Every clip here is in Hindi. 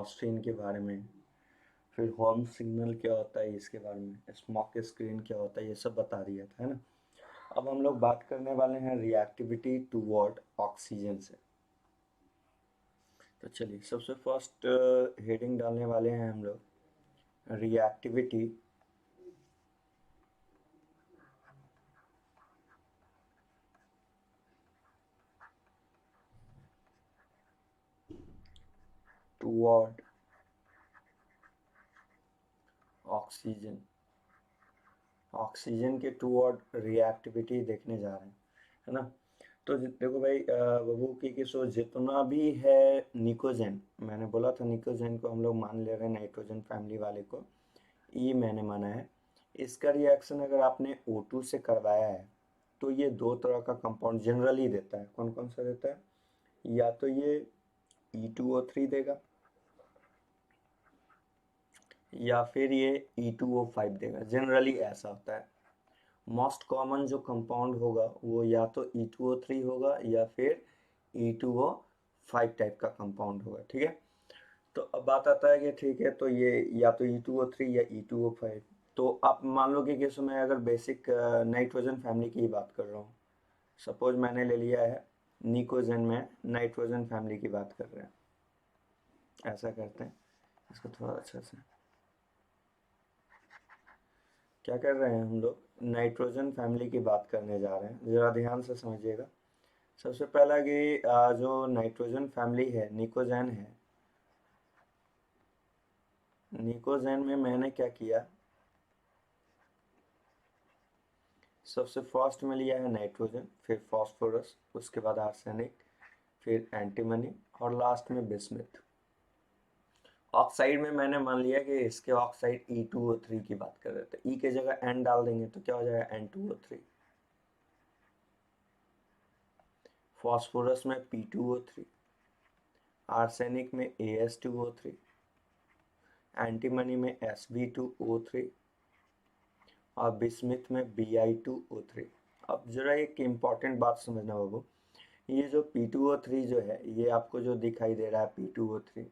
मॉस्फिन के बारे में, फिर होम सिग्नल क्या होता है इसके बारे में, स्मोक स्क्रीन क्या होता है, ये सब बता दिया था, है ना। अब हम लोग बात करने वाले हैं रिएक्टिविटी टूवर्ड ऑक्सीजन से। तो चलिए सबसे फर्स्ट हेडिंग डालने वाले हैं हम लोग रिएक्टिविटी टूवर्ड ऑक्सीजन। ऑक्सीजन के टूवर्ड रिएक्टिविटी देखने जा रहे हैं, है ना। तो देखो भाई बबू की सो जितना भी है निकोजेन, मैंने बोला था निकोजेन को हम लोग मान ले रहे हैं नाइट्रोजन फैमिली वाले को, ये मैंने माना है। इसका रिएक्शन अगर आपने O2 से करवाया है तो ये दो तरह का कंपाउंड जनरली देता है। कौन कौन सा देता है? या तो ये E2O3 देगा या फिर ये E2O5 देगा, जनरली ऐसा होता है। मोस्ट कॉमन जो कंपाउंड होगा वो या तो E2O3 होगा या फिर E2O5 टाइप का कंपाउंड होगा, ठीक है। तो अब बात आता है कि ठीक है, तो ये या तो E2O3 या E2O5। तो आप मान लो कि किस मैं अगर बेसिक नाइट्रोजन फैमिली की ही बात कर रहा हूँ, सपोज मैंने ले लिया है निकोजन में नाइट्रोजन फैमिली की बात कर रहे हैं। ऐसा करते हैं, इसको थोड़ा अच्छा से क्या कर रहे हैं, हम लोग नाइट्रोजन फैमिली की बात करने जा रहे हैं, ज़रा ध्यान से समझिएगा। सबसे पहला कि जो नाइट्रोजन फैमिली है निकोजन है, निकोजन में मैंने क्या किया, सबसे फर्स्ट में लिया है नाइट्रोजन, फिर फास्फोरस, उसके बाद आर्सेनिक, फिर एंटीमनी और लास्ट में बिस्मिथ। ऑक्साइड में मैंने मान लिया कि इसके ऑक्साइड E2O3 की बात कर रहे थे, ई के जगह एन डाल देंगे तो क्या हो जाएगा N2O3। फास्फोरस में P2O3, आर्सेनिक में AS2O3, एंटीमनी में Sb2O3 और बिस्मिथ में Bi2O3। अब जरा एक इम्पॉर्टेंट बात समझना बाबू, ये जो P2O3 जो है, ये आपको जो दिखाई दे रहा है P2O3,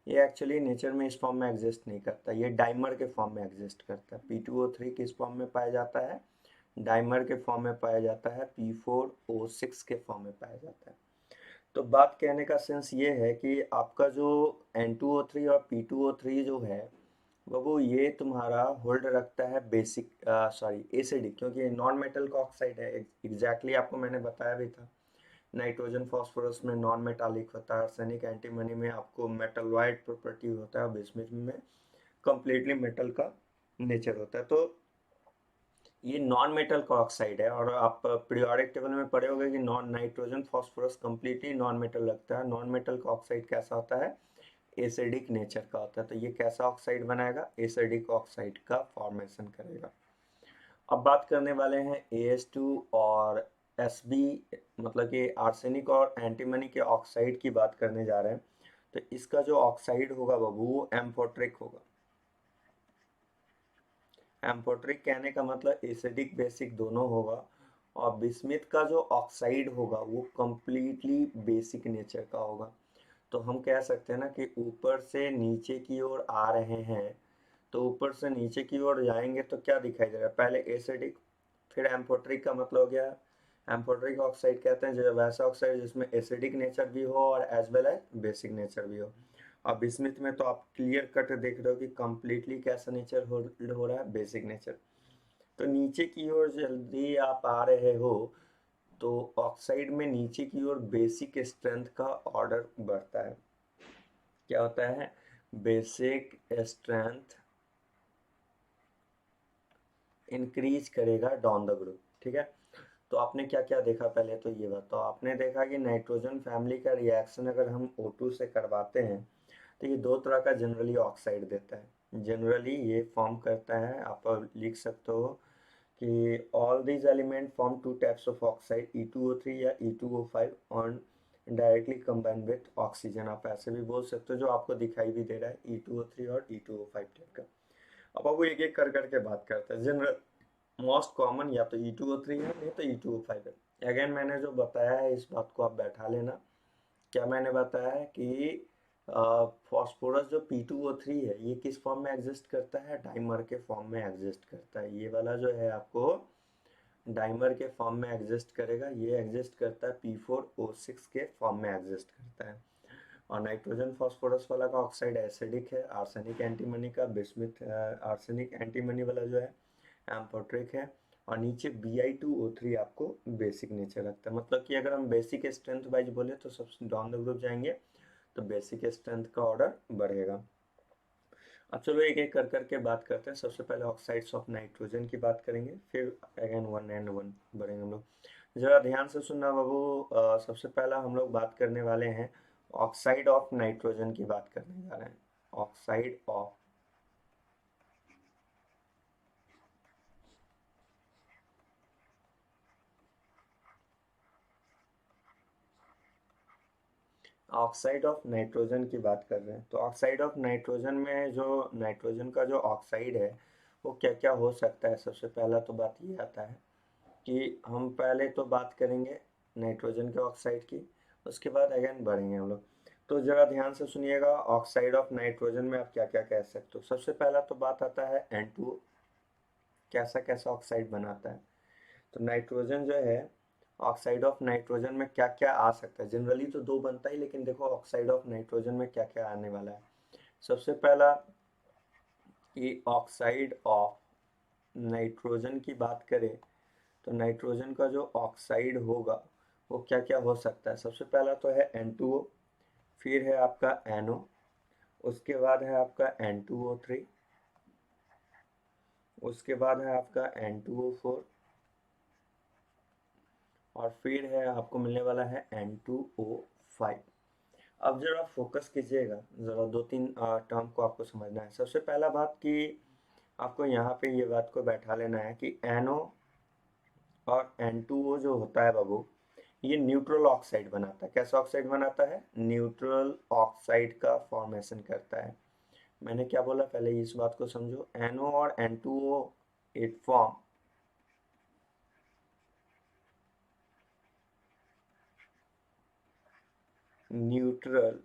ये एक्चुअली नेचर में इस फॉर्म में एग्जिस्ट नहीं करता, ये डाइमर के फॉर्म में एग्जिस्ट करता है। P2O3 किस फॉर्म में पाया जाता है? डाइमर के फॉर्म में पाया जाता है, P4O6 के फॉर्म में पाया जाता है। तो बात कहने का सेंस ये है कि आपका जो N2O3 और P2O3 जो है वो ये तुम्हारा होल्ड रखता है बेसिक सॉरी एसिडिक, क्योंकि नॉन मेटल का ऑक्साइड है। एग्जैक्टली आपको मैंने बताया भी था, नाइट्रोजन फास्फोरस में नॉन मेटालिक होता है, आर्सेनिक एंटीमनी में आपको मेटलॉइड प्रॉपर्टी होता है, बिस्मिथ में कंप्लीटली मेटल का नेचर होता है। तो ये नॉन मेटल का ऑक्साइड है, और आप पीरियोडिक टेबल में पढ़े होंगे कि non nitrogen phosphorus completely non metal लगता है। नॉन मेटल का ऑक्साइड कैसा होता है? एसिडिक नेचर का होता है। तो ये कैसा ऑक्साइड बनाएगा? एसिडिक ऑक्साइड का फॉर्मेशन करेगा। अब बात करने वाले हैं AS2 और Sb, मतलब कि आर्सेनिक और एंटीमनी के ऑक्साइड की बात करने जा रहे हैं। तो इसका जो ऑक्साइड होगा बाबू वो एम्फोट्रिक होगा। एम्फोट्रिक कहने का मतलब एसिडिक बेसिक दोनों होगा, और बिस्मिथ का जो ऑक्साइड होगा वो कंप्लीटली बेसिक नेचर का होगा। तो हम कह सकते हैं ना कि ऊपर से नीचे की ओर आ रहे हैं, तो ऊपर से नीचे की ओर जाएंगे तो क्या दिखाई दे रहा है? पहले एसिडिक, फिर एम्फोट्रिक का मतलब हो गया, एम्फोट्रिक ऑक्साइड कहते हैं जो वैसा ऑक्साइड जिसमें एसिडिक नेचर भी हो और as well as basic nature भी हो। अब बिस्मिथ में तो आप क्लियर कट देख रहे हो कि कंप्लीटली कैसा नेचर हो रहा है? Basic nature. तो नीचे की ओर जल्दी आप आ रहे हो तो ऑक्साइड में नीचे की ओर बेसिक स्ट्रेंथ का ऑर्डर बढ़ता है। क्या होता है? बेसिक स्ट्रेंथ इंक्रीज करेगा डाउन द ग्रुप, ठीक है। तो आपने क्या क्या देखा, पहले तो ये बताओ। आपने देखा कि नाइट्रोजन फैमिली का रिएक्शन अगर हम O2 से करवाते हैं तो ये दो तरह का जनरली ऑक्साइड देता है। जनरली ये फॉर्म करता है, आप लिख सकते हो कि all these element form two types of oxide, E2O3 या E2O5 on directly combine with oxygen. आप ऐसे भी बोल सकते हो, जो आपको दिखाई भी दे रहा है E2O3 और E2O5 टाइप का। अब वो एक एक कर करके बात करते हैं। जनरल मोस्ट कॉमन या तो E2O3 है, नहीं तो E2O5 है। अगेन मैंने जो बताया है इस बात को आप बैठा लेना। क्या मैंने बताया है कि फॉस्फोरस जो P2O3 है ये किस फॉर्म में एग्जिस्ट करता है, डाइमर के फॉर्म में एग्जिस्ट करता है। ये वाला जो है आपको डाइमर के फॉर्म में एग्जिस्ट करेगा, ये एग्जिस्ट करता है P4O6 के फॉर्म में एग्जिस्ट करता है। और नाइट्रोजन फॉस्फोरस वाला का ऑक्साइड एसिडिक है, आर्सेनिक एंटीमनी का बिस्मिथ आर्सेनिक एंटीमनी वाला जो है एम्फोट्रिक है। और नीचे Bi2O3 आपको बेसिक नेचर लगता है। मतलब कि अगर हम बेसिक स्ट्रेंथ वाइज बोले तो सबसे डाउन द ग्रुप जाएंगे तो बेसिक स्ट्रेंथ का ऑर्डर बढ़ेगा। अब चलो एक एक कर करके बात करते हैं। सबसे पहले ऑक्साइड्स ऑफ नाइट्रोजन की बात करेंगे, फिर अगेन वन एंड वन बढ़ेंगे हम लोग। जरा ध्यान से सुनना बाबू। सबसे पहला हम लोग बात करने वाले हैं ऑक्साइड ऑफ नाइट्रोजन की बात करने जा रहे हैं। Oxide of oxide of nitrogen की बात कर रहे हैं। तो ऑक्साइड ऑफ नाइट्रोजन में जो नाइट्रोजन का जो ऑक्साइड है वो क्या क्या हो सकता है। सबसे पहला तो बात ये आता है कि हम पहले तो बात करेंगे नाइट्रोजन के ऑक्साइड की, उसके बाद अगेन बढ़ेंगे हम लोग। तो ज़रा ध्यान से सुनिएगा, ऑक्साइड ऑफ नाइट्रोजन में आप क्या क्या कह सकते हो। सबसे पहला तो बात आता है N2O, कैसा कैसा ऑक्साइड बनाता है। तो नाइट्रोजन जो है, ऑक्साइड ऑफ नाइट्रोजन में क्या क्या आ सकता है। जनरली तो दो बनता ही, लेकिन देखो ऑक्साइड ऑफ नाइट्रोजन में क्या क्या आने वाला है। सबसे पहला कि ऑक्साइड ऑफ नाइट्रोजन की बात करें तो नाइट्रोजन का जो ऑक्साइड होगा वो क्या क्या हो सकता है। सबसे पहला तो है N2O, फिर है आपका NO, उसके बाद है आपका N2O3, उसके बाद है आपका N2O4, और फिर है आपको मिलने वाला है N2O5। अब जरा फोकस कीजिएगा, ज़रा दो तीन टर्म को आपको समझना है। सबसे पहला बात कि आपको यहाँ पे ये बात को बैठा लेना है कि NO और N2O जो होता है बाबू, ये न्यूट्रल ऑक्साइड बनाता है। कैसा ऑक्साइड बनाता है, न्यूट्रल ऑक्साइड का फॉर्मेशन करता है। मैंने क्या बोला पहले इस बात को समझो। NO और N2O it form neutral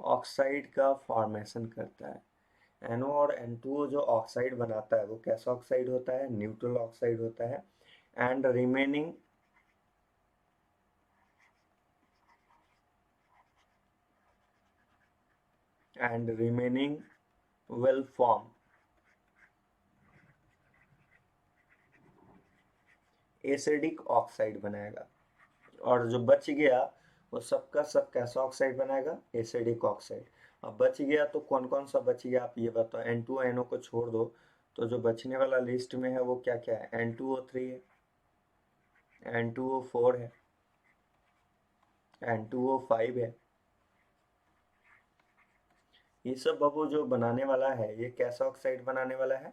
oxide का फॉर्मेशन करता है। NO और N2O जो ऑक्साइड बनाता है वो कैसा ऑक्साइड होता है, न्यूट्रल ऑक्साइड होता है। And remaining will form acidic oxide बनाएगा। और जो बच गया वो सबका सब कैसा ऑक्साइड बनाएगा, एसिडिक ऑक्साइड। अब बच गया तो कौन कौन सा बच गया आप ये बताओ। N2NO को छोड़ दो तो जो बचने वाला लिस्ट में है वो क्या क्या है, N2O3 है, N2O4 है, N2O5 है। ये सब बाबू जो बनाने वाला है ये कैसा ऑक्साइड बनाने वाला है,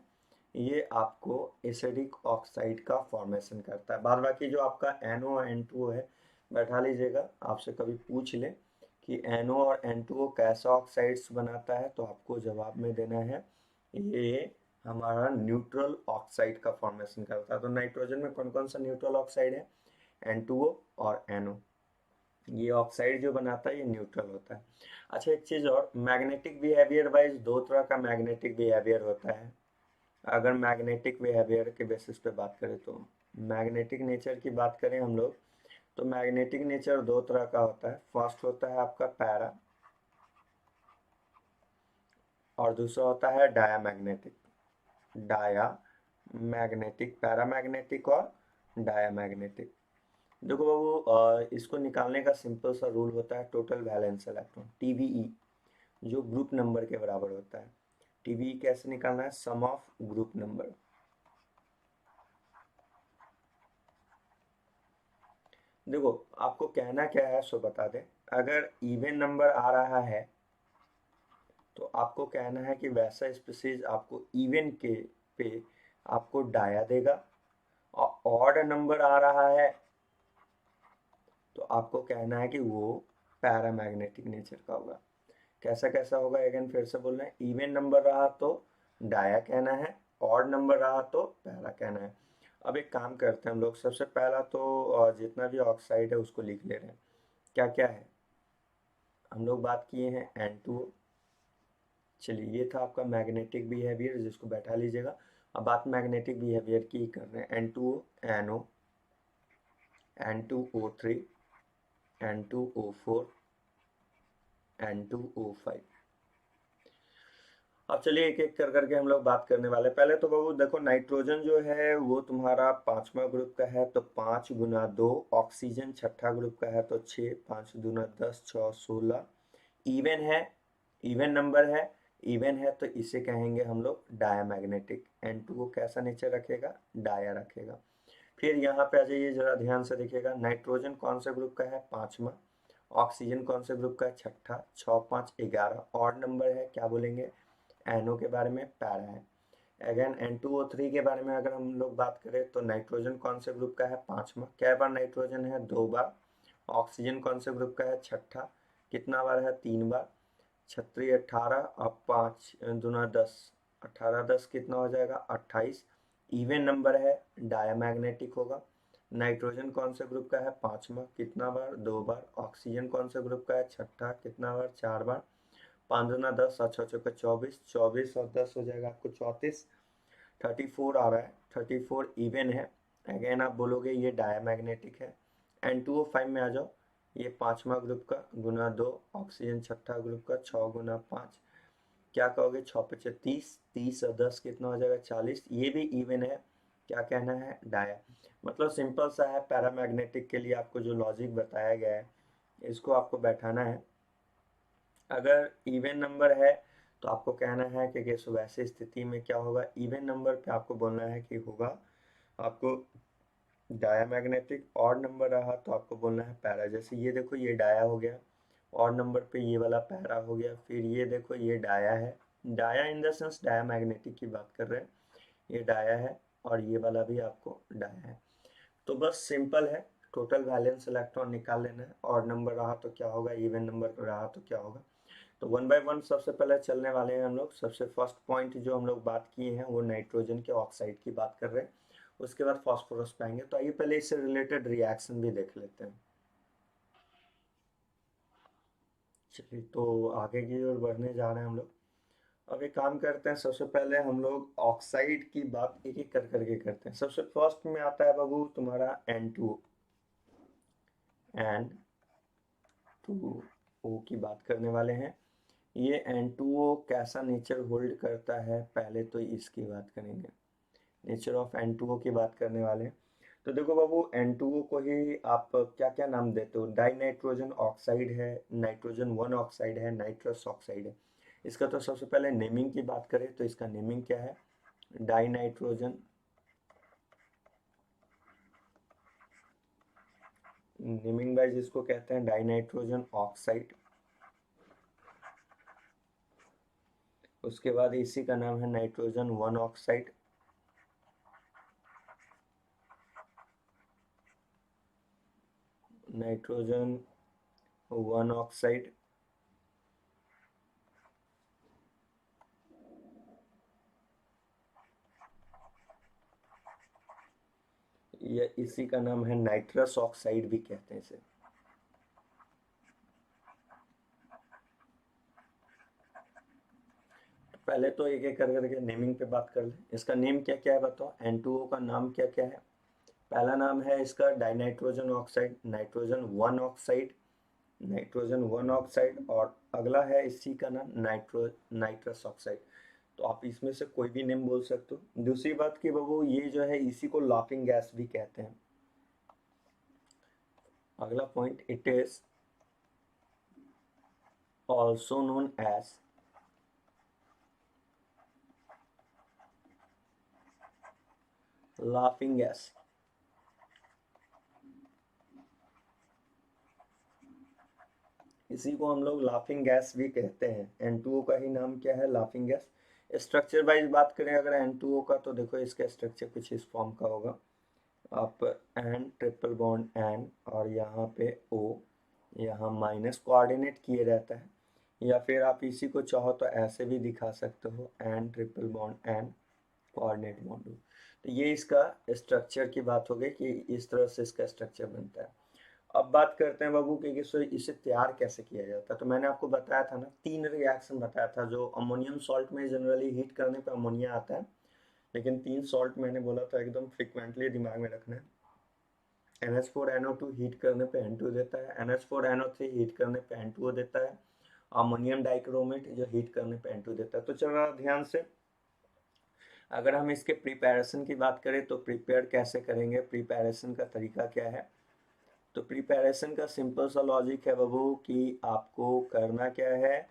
ये आपको एसिडिक ऑक्साइड का फॉर्मेशन करता है। बाद बाकी जो आपका NO N2O है, बैठा लीजिएगा, आपसे कभी पूछ ले कि NO और N2O कैसा ऑक्साइड्स बनाता है तो आपको जवाब में देना है ये हमारा न्यूट्रल ऑक्साइड का फॉर्मेशन करता है। तो नाइट्रोजन में कौन कौन सा न्यूट्रल ऑक्साइड है, N2O और NO। ये ऑक्साइड जो बनाता है ये न्यूट्रल होता है। अच्छा एक चीज़ और, मैग्नेटिक बिहेवियर वाइज दो तरह का मैग्नेटिक बिहेवियर होता है। अगर मैग्नेटिक बिहेवियर के बेसिस पे बात करें तो मैग्नेटिक नेचर की बात करें हम लोग तो मैग्नेटिक नेचर दो तरह का होता है। फर्स्ट होता है आपका पैरा और दूसरा होता है डायामैग्नेटिक। डाया मैग्नेटिक, पैरामैग्नेटिक और डायामैग्नेटिक। देखो बाबू, इसको निकालने का सिंपल सा रूल होता है टोटल वैलेंस इलेक्ट्रॉन, TVE, जो ग्रुप नंबर के बराबर होता है। TVE कैसे निकालना है, सम ऑफ ग्रुप नंबर। देखो आपको कहना क्या है सो बता दे। अगर इवन नंबर आ रहा है तो आपको कहना है कि वैसा स्पीसीज आपको इवन के पे आपको डाया देगा, और ऑड नंबर आ रहा है तो आपको कहना है कि वो पैरामैग्नेटिक नेचर का होगा। कैसा कैसा होगा, अगेन फिर से बोल रहे हैं, इवन नंबर रहा तो डाया कहना है, ऑड नंबर रहा तो पैरा कहना है। अब एक काम करते हैं हम लोग, सबसे पहला तो जितना भी ऑक्साइड है उसको लिख ले रहे हैं। क्या क्या है, हम लोग बात किए हैं N2O। चलिए, ये था आपका मैग्नेटिक बिहेवियर, जिसको बैठा लीजिएगा। अब बात मैग्नेटिक बिहेवियर की कर रहे हैं। N2O NO, N2O3, N2O4, N2O5। अब चलिए एक एक कर करके हम लोग बात करने वाले हैं। पहले तो बाबू देखो, नाइट्रोजन जो है वो तुम्हारा पांचवा ग्रुप का है, तो 5 × 2। ऑक्सीजन छठा ग्रुप का है, तो 6, 5 × 10, 6, 16। इवन है, इवन नंबर है, इवन है, तो इसे कहेंगे हम लोग डायामैग्नेटिक। N2O कैसा नेचर रखेगा, डाया रखेगा। फिर यहाँ पे आ जाइए, जरा ध्यान से देखिएगा, नाइट्रोजन कौन से ग्रुप का है, पांचवा। ऑक्सीजन कौन से ग्रुप का है, छठा। 6, 5, 11 ऑड नंबर है, क्या बोलेंगे, NO के बारे में पैरा है। अगेन N2O3 के बारे में अगर हम लोग बात करें, तो नाइट्रोजन कौन से ग्रुप का है, पांचवा। क्या बार नाइट्रोजन है, 2 बार। ऑक्सीजन कौन से ग्रुप का है, छठा। कितना बार है, 3 बार। 36, 18 और 5 × 10, 18, 10 कितना हो जाएगा, 28। इवन नंबर है, डायामैग्नेटिक होगा। नाइट्रोजन कौन से ग्रुप का है, पांचवा। कितना बार, 2 बार। ऑक्सीजन कौन से ग्रुप का है, छठा। कितना बार, 4 बार। 5 × 10, 8, 6, 24, और 10 हो जाएगा आपको 34। 34 आ रहा है, 34 इवन है। अगेन आप बोलोगे ये डायामैग्नेटिक है। N2O5 में आ जाओ, ये पांचवा ग्रुप का, ×2। ऑक्सीजन छठा ग्रुप का, 6 × 5। क्या कहोगे, 6, 5, 30, 30 और 10 कितना हो जाएगा, 40। ये भी इवन है, क्या कहना है, डाया। मतलब सिंपल सा है, पैरामैग्नेटिक के लिए आपको जो लॉजिक बताया गया है, इसको आपको बैठाना है। अगर इवन नंबर है तो आपको कहना है कि वैसे स्थिति में क्या होगा, इवन नंबर पे आपको बोलना है कि होगा आपको डायामैग्नेटिक। ऑड नंबर रहा तो आपको बोलना है पैरा। जैसे ये देखो, ये डाया हो गया, ऑड नंबर पे ये वाला पैरा हो गया। फिर ये देखो, ये डाया है, dia in the sense diamagnetic की बात कर रहे हैं, ये डाया है, और ये वाला भी आपको डाया है। तो बस सिंपल है, टोटल वैलेंस इलेक्ट्रॉन निकाल लेना है। ऑड नंबर रहा तो क्या होगा, इवन नंबर रहा तो क्या होगा। तो 1 बाय 1 सबसे पहले चलने वाले हैं हम लोग। सबसे फर्स्ट पॉइंट जो हम लोग बात किए हैं वो नाइट्रोजन के ऑक्साइड की बात कर रहे हैं। उसके बाद फास्फोरस पे आएंगे। तो आइए पहले इससे रिलेटेड रिएक्शन भी देख लेते हैं। चलिए, तो आगे की ओर बढ़ने जा रहे हैं हम लोग। अब एक काम करते हैं, सबसे पहले हम लोग ऑक्साइड की बात एक एक कर करके करते हैं। सबसे फर्स्ट में आता है बाबू तुम्हारा N2O। N2O की बात करने वाले हैं। ये N2O कैसा नेचर होल्ड करता है, पहले तो इसकी बात करेंगे। नेचर ऑफ N2O की बात करने वाले हैं। तो देखो बाबू, N2O को ही आप क्या क्या नाम देते हो, डाई नाइट्रोजन ऑक्साइड है, नाइट्रोजन 1 ऑक्साइड है, नाइट्रस ऑक्साइड है। इसका तो सबसे पहले नेमिंग की बात करें तो इसका नेमिंग क्या है, डाई नाइट्रोजन। नेमिंग वाइज इसको कहते हैं डाई नाइट्रोजन ऑक्साइड। उसके बाद इसी का नाम है नाइट्रोजन 1 ऑक्साइड। Nitrogen 1 oxide. ये इसी का नाम है नाइट्रस ऑक्साइड भी कहते हैं इसे। पहले तो एक एक कर करके नेमिंग पे बात कर ले। इसका नेम क्या क्या है बताओ, N2O का नाम क्या क्या है। पहला नाम है इसका dinitrogen oxide, nitrogen 1 oxide, nitrogen 1 oxide. और अगला है इसी का नाम नाइट्रस ऑक्साइड। तो आप इसमें से कोई भी नेम बोल सकते हो। दूसरी बात की बाबू, ये जो है इसी को लाफिंग गैस भी कहते हैं। अगला point, it is also known as laughing gas. इसी को हम लोग लाफिंग गैस भी कहते हैं। N2O का ही नाम क्या है, लाफिंग गैस। स्ट्रक्चर वाइज बात करें अगर N2O का, तो देखो इसका स्ट्रक्चर कुछ इस फॉर्म का होगा। आप N ट्रिपल बॉन्ड N और यहाँ पे O, यहाँ माइनस कोऑर्डिनेट किए रहता है। या फिर आप इसी को चाहो तो ऐसे भी दिखा सकते हो, N triple bond N coordinate bond. तो ये इसका स्ट्रक्चर की बात हो गई कि इस तरह से इसका स्ट्रक्चर बनता है। अब बात करते हैं बाबू कि इसे तैयार कैसे किया जाता है। तो मैंने आपको बताया था ना, 3 रिएक्शन बताया था। जो अमोनियम सॉल्ट में जनरली हीट करने पे अमोनिया आता है, लेकिन 3 सॉल्ट मैंने बोला था एकदम फ्रिक्वेंटली दिमाग में रखना है। NH4NO2 हीट करने पे N2 देता है, NH4NO3 हीट करने पे N2O देता है, अमोनियम डाइक्रोमेट जो हीट करने पे N2 देता है। तो चलो ध्यान से, अगर हम इसके प्रिपरेशन की बात करें तो प्रिपेयर कैसे करेंगे, प्रिपरेशन का तरीका क्या है। तो प्रिपरेशन का सिंपल सा लॉजिक है बाबू कि आपको करना क्या है,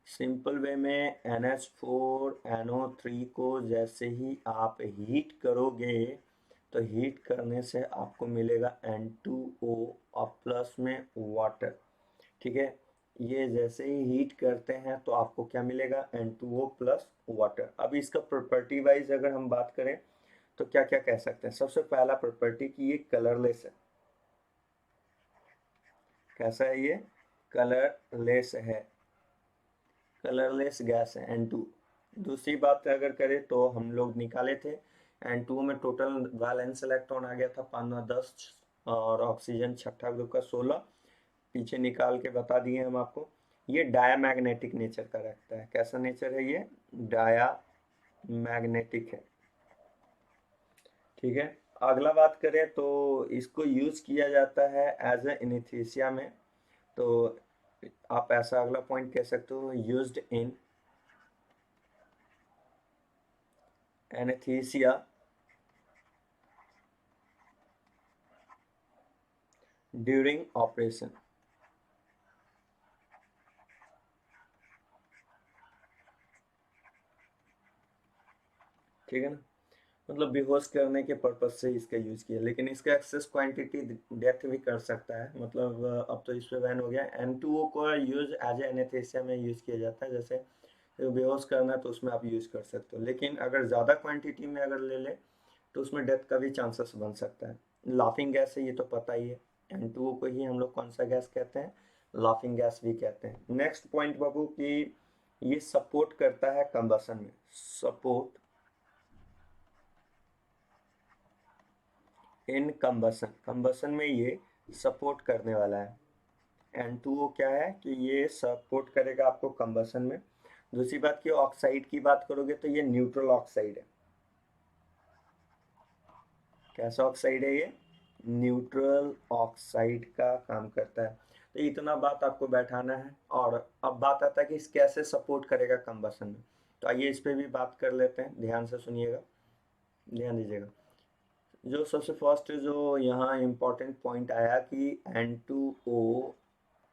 सिंपल वे में NH4NO3 को जैसे ही आप हीट करोगे तो हीट करने से आपको मिलेगा N2O और प्लस में वाटर। ठीक है, ये जैसे ही हीट करते हैं तो आपको क्या मिलेगा, N2O प्लस वाटर। अब इसका प्रॉपर्टी वाइज अगर हम बात करें तो क्या क्या कह सकते हैं। सबसे पहला प्रॉपर्टी कि ये कलरलेस है। कैसा है ये, कलरलेस है, कलरलेस गैस है N2। दूसरी बात अगर करें तो हम लोग निकाले थे N2 में टोटल वैलेंस इलेक्ट्रॉन आ गया था 5 10, और ऑक्सीजन छठा ग्रुप का 16, पीछे निकाल के बता दिए हम आपको। ये डायामैग्नेटिक नेचर का रखता है। कैसा नेचर है ये, डायामैग्नेटिक है। ठीक है, अगला बात करें तो इसको यूज किया जाता है एज ए इनेस्थीसिया में। तो आप ऐसा अगला पॉइंट कह सकते हो, used in anaesthesia during operation. ठीक है ना, मतलब बेहोश करने के पर्पज से इसका यूज किया, लेकिन इसका एक्सेस क्वांटिटी डेथ भी कर सकता है। मतलब अब तो इस पे बैन हो गया। N2O को यूज एज ए एनेस्थीसिया में यूज किया जाता है। जैसे बेहोश करना है तो उसमें आप यूज कर सकते हो, लेकिन अगर ज़्यादा क्वांटिटी में अगर ले ले तो उसमें डेथ का भी चांसेस बन सकता है। लाफिंग गैस है, ये तो पता ही है। N2O को ही हम लोग कौन सा गैस कहते हैं, लाफिंग गैस भी कहते हैं। नेक्स्ट पॉइंट बाबू कि ये सपोर्ट करता है कंबसन में, सपोर्ट इन कंबसन, कंबसन में ये सपोर्ट करने वाला है। N2O क्या है कि ये सपोर्ट करेगा आपको कंबसन में। दूसरी बात की ऑक्साइड की बात करोगे तो ये न्यूट्रल ऑक्साइड है। कैसा ऑक्साइड है ये, न्यूट्रल ऑक्साइड का काम करता है। तो इतना बात आपको बैठाना है। और अब बात आता है कि इस कैसे सपोर्ट करेगा कंबसन में। तो आइए इस पे भी बात कर लेते हैं, ध्यान से सुनिएगा, ध्यान दीजिएगा। जो सबसे फर्स्ट जो यहाँ इम्पोर्टेंट पॉइंट आया कि N2O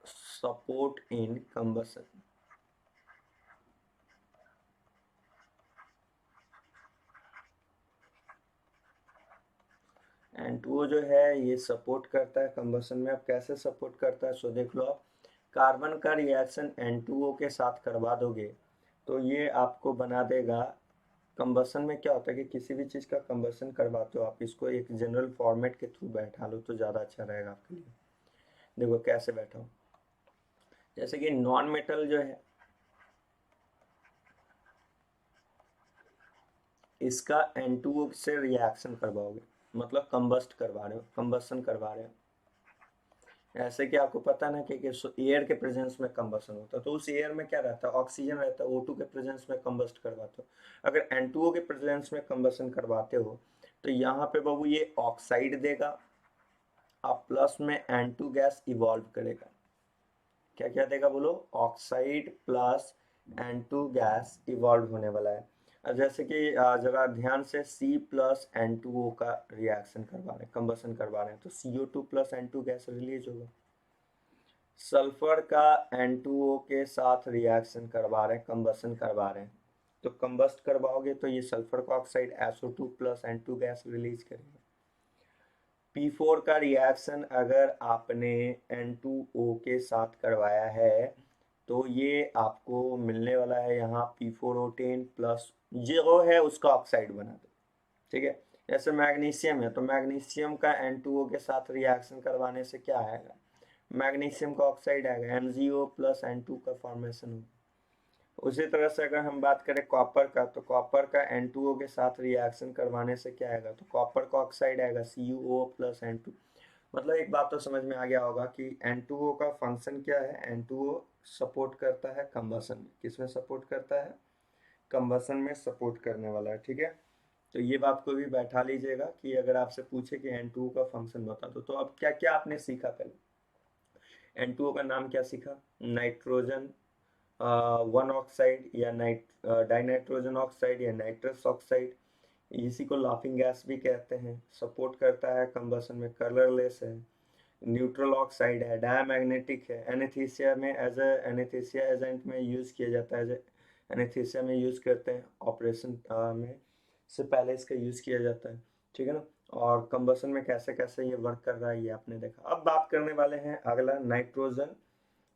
support in combustion. N2O जो है ये सपोर्ट करता है कंबसन में। अब कैसे सपोर्ट करता है, सो देख लो आप, कार्बन का रिएक्शन N2O के साथ करवा दोगे तो ये आपको बना देगा। कंबसन में क्या होता है कि किसी भी चीज़ का कंबसन करवाते हो आप, इसको एक जनरल फॉर्मेट के थ्रू बैठा लो तो ज़्यादा अच्छा रहेगा आपके लिए। देखो कैसे बैठाओ, जैसे कि नॉन मेटल जो है इसका N2O से रिएक्शन करवाओगे, मतलब कंबस्ट करवा रहे हो, कंबसन करवा रहे हो। ऐसे कि आपको पता ना कि एयर के प्रेजेंस में कंबसन होता है, तो उस एयर में क्या रहता है, ऑक्सीजन रहता है। O2 के प्रेजेंस में कंबस्ट करवाते हो। अगर N2O के प्रेजेंस में कंबसन करवाते हो तो यहाँ पे बाबू ये ऑक्साइड देगा, आप प्लस में N2 गैस इवॉल्व करेगा। क्या क्या देगा बोलो, oxide plus N2 gas evolve होने वाला है। अब जैसे कि जरा ध्यान से C प्लस N2O का रिएक्शन करवा रहे हैं, कंबसन करवा रहे हैं, तो CO2 plus N2 gas release होगा। सल्फर का N2O के साथ रिएक्शन करवा रहे हैं, कंबसन करवा रहे हैं, तो कंबस्ट करवाओगे तो ये सल्फर का oxide SO2 plus N2 gas release करेगा। P4 का रिएक्शन अगर आपने N2O के साथ करवाया है तो ये आपको मिलने वाला है यहाँ P4O10 प्लस जो है उसका ऑक्साइड बना दो। ठीक है, जैसे मैग्नीशियम है तो मैग्नीशियम का N2O के साथ रिएक्शन करवाने से क्या आएगा, मैग्नीशियम का ऑक्साइड आएगा, MgO प्लस N2 का फॉर्मेशन होगा। उसी तरह से अगर हम बात करें कॉपर का, तो कॉपर का N2O के साथ रिएक्शन करवाने से क्या आएगा, तो कॉपर का ऑक्साइड आएगा CuO प्लस N2। मतलब एक बात तो समझ में आ गया होगा कि N2O का फंक्शन क्या है। N2O सपोर्ट करता है कंबसन में। किसमें सपोर्ट करता है? कंबसन में सपोर्ट करने वाला है। ठीक है, तो ये बात को भी बैठा लीजिएगा कि अगर आपसे पूछे कि N2O का फंक्शन बता दो, तो अब क्या क्या आपने सीखा? पहले N2O का नाम क्या सीखा? नाइट्रोजन वन ऑक्साइड या डाइनाइट्रोजन ऑक्साइड या नाइट्रस ऑक्साइड, इसी को लाफिंग गैस भी कहते हैं। सपोर्ट करता है कंबसन में, कलरलेस है, न्यूट्रल ऑक्साइड है, डायमैग्नेटिक है, एनेस्थीसिया में एज ए एनेस्थीसिया एजेंट में यूज़ किया जाता है। एनेस्थीसिया में यूज़ करते हैं, ऑपरेशन में से पहले इसका यूज़ किया जाता है। ठीक है ना। और कंबसन में कैसे कैसे ये वर्क कर रहा है ये आपने देखा। अब बात करने वाले हैं अगला, नाइट्रोजन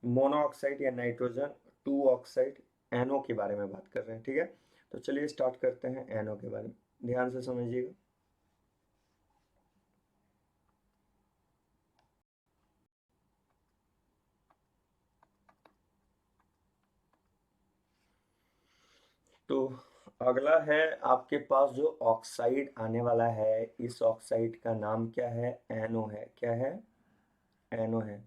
मोनोऑक्साइड या नाइट्रोजन टू ऑक्साइड, एनओ के बारे में बात कर रहे हैं। ठीक है, तो चलिए स्टार्ट करते हैं एनओ के बारे में। ध्यान से समझिएगा। तो अगला है आपके पास जो ऑक्साइड आने वाला है, इस ऑक्साइड का नाम क्या है? एनओ है। क्या है? एनओ है।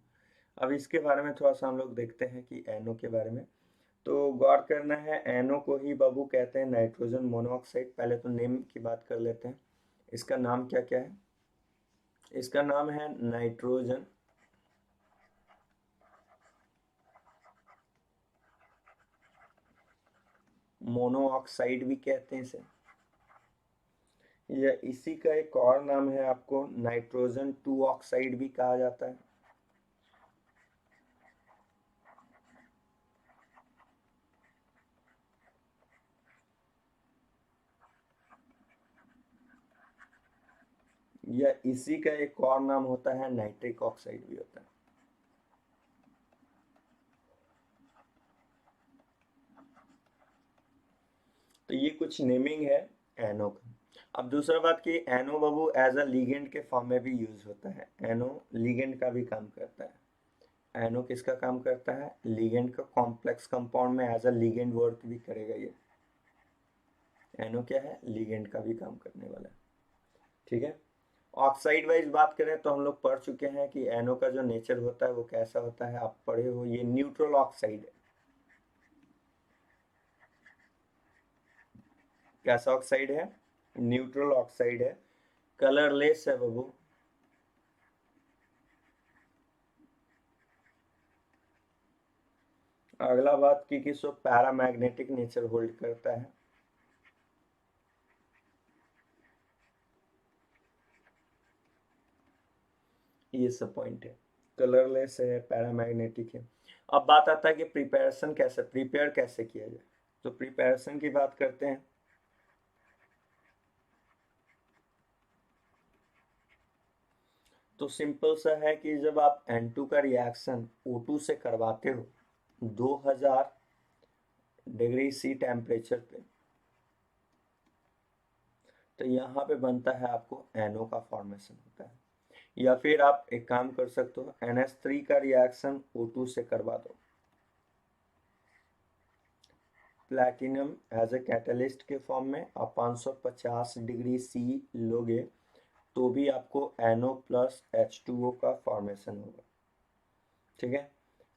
अब इसके बारे में थोड़ा सा हम लोग देखते हैं कि एनओ के बारे में तो गौर करना है। एनओ को ही बाबू कहते हैं नाइट्रोजन मोनोऑक्साइड। पहले तो नेम की बात कर लेते हैं। इसका नाम क्या क्या है? इसका नाम है नाइट्रोजन मोनोऑक्साइड भी कहते हैं इसे, या इसी का एक और नाम है, आपको नाइट्रोजन टू ऑक्साइड भी कहा जाता है। या इसी का एक और नाम होता है नाइट्रिक ऑक्साइड भी होता है। तो ये कुछ नेमिंग है एनओ का। अब दूसरा बात कि एनओ बाबू एज अ लीगेंड के फॉर्म में भी यूज होता है। एनओ लीगेंड का भी काम करता है। एनओ किसका काम करता है? लीगेंड का। कॉम्प्लेक्स कंपाउंड में एज अ लीगेंड वर्क भी करेगा ये। एनओ क्या है? लीगेंड का भी काम करने वाला है। ठीक है। ऑक्साइड वाइज बात करें तो हम लोग पढ़ चुके हैं कि एनओ का जो नेचर होता है वो कैसा होता है, आप पढ़े हो। ये न्यूट्रल ऑक्साइड है। कैसा ऑक्साइड है? न्यूट्रल ऑक्साइड है। कलरलेस है बाबू। अगला बात की कि सो पैरामैग्नेटिक नेचर होल्ड करता है। ये सब पॉइंट है। कलरलेस है, पैरामैग्नेटिक है। अब बात आता है कि प्रिपेरेशन कैसे, प्रिपेयर कैसे किया जाए। तो प्रिपेरेशन की बात करते हैं। तो सिंपल सा है कि जब आप N2 का रिएक्शन O2 से करवाते हो 2000 डिग्री सी टेम्परेचर पे, तो यहाँ पे बनता है आपको NO का फॉर्मेशन होता है। या फिर आप एक काम कर सकते हो, NH3 का रिएक्शन O2 से करवा दो। प्लैटिनम एज ए कैटलिस्ट के फॉर्म में आप 550 डिग्री सी लोगे तो भी आपको NO प्लस H2O का फॉर्मेशन होगा। ठीक है,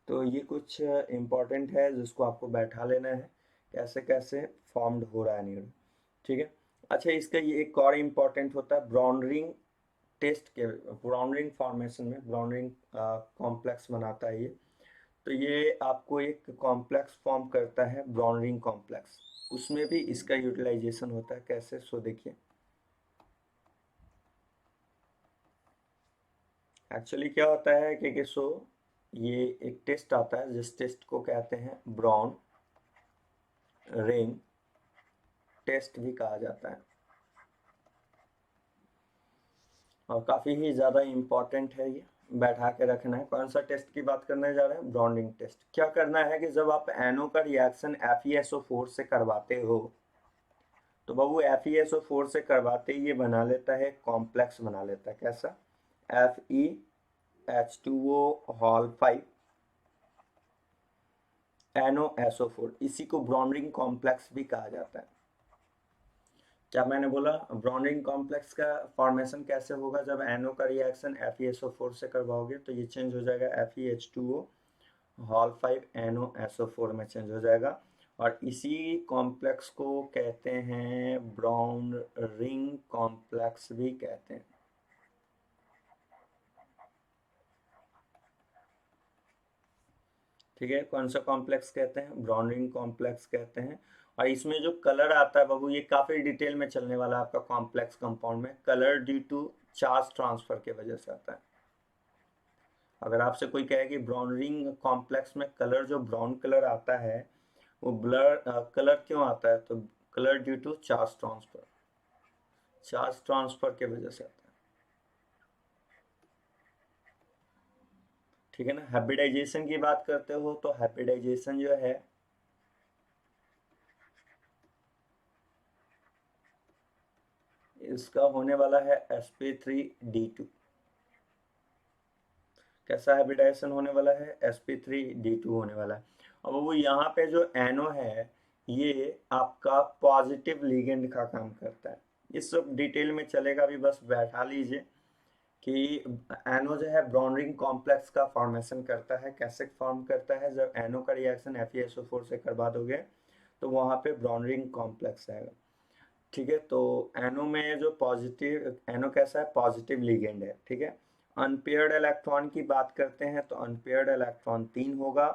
तो ये कुछ इम्पॉर्टेंट है जिसको आपको बैठा लेना है, कैसे कैसे फॉर्म्ड हो रहा है न्यूरॉन। ठीक है। अच्छा, इसका ये एक और इम्पॉर्टेंट होता है ब्राउन रिंग टेस्ट के। ब्राउन रिंग फॉर्मेशन में ब्राउन रिंग कॉम्प्लेक्स बनाता है ये। तो ये आपको एक कॉम्प्लेक्स फॉर्म करता है, ब्राउन रिंग कॉम्प्लेक्स। उसमें भी इसका यूटिलाइजेशन होता है। कैसे? सो देखिए, एक्चुअली क्या होता है कि सो ये एक टेस्ट आता है जिस टेस्ट को कहते हैं ब्राउन रिंग टेस्ट भी कहा जाता है, और काफ़ी ही ज़्यादा इम्पॉर्टेंट है ये, बैठा के रखना है। कौन सा टेस्ट की बात करने जा रहे हैं? Brown ring test. क्या करना है कि जब आप NO का रिएक्शन FeSO4 से करवाते हो तो बाबू FeSO4 से करवाते ही ये बना लेता है, कॉम्प्लेक्स बना लेता है। कैसा? FeH2O हॉल 5 NOSO4, इसी को ब्राउन रिंग कॉम्प्लेक्स भी कहा जाता है। क्या मैंने बोला, ब्रॉन्डिंग कॉम्प्लेक्स का फॉर्मेशन कैसे होगा, जब NO का रिएक्शन FeSO4 से करवाओगे तो ये चेंज हो जाएगा FeH2O हॉल 5 NOSO4 में चेंज हो जाएगा। और इसी कॉम्प्लेक्स को कहते हैं ब्राउन रिंग कॉम्प्लेक्स भी कहते हैं। ठीक है, कौन सा कॉम्प्लेक्स कहते हैं, ब्राउन रिंग कॉम्प्लेक्स कहते हैं। और इसमें जो कलर आता है बाबू, ये काफी डिटेल में चलने वाला है आपका कॉम्प्लेक्स कंपाउंड में। Colour due to charge transfer के वजह से आता है। अगर आपसे कोई कहे कि ब्राउन रिंग कॉम्प्लेक्स में कलर, जो ब्राउन कलर आता है वो ब्लर कलर क्यों आता है, तो colour due to charge transfer, charge transfer के वजह से आता है। ठीक है ना। हाइब्रिडाइजेशन की बात करते हो तो हाइब्रिडाइजेशन जो है, इसका होने वाला है sp3d2। कैसा हाइब्रिडाइजेशन होने वाला है, sp3d2 होने वाला है। अब वो यहाँ पे जो NO है, ये आपका पॉजिटिव लिगेंड का काम करता है। इस सब डिटेल में चलेगा, अभी बस बैठा लीजिए कि NO जो है ब्रॉन्ड रिंग कॉम्प्लेक्स का फॉर्मेशन करता है। कैसे फॉर्म करता है, जब NO का रिएक्शन FeSO4 से करवा दोगे तो वहाँ पे ब्रॉन्ड रिंग कॉम्प्लेक्स आएगा। ठीक है, तो NO में जो पॉजिटिव, NO कैसा है, पॉजिटिव लिगेंड है। ठीक है, अनपेयर्ड इलेक्ट्रॉन की बात करते हैं तो अनपेयर्ड इलेक्ट्रॉन 3 होगा।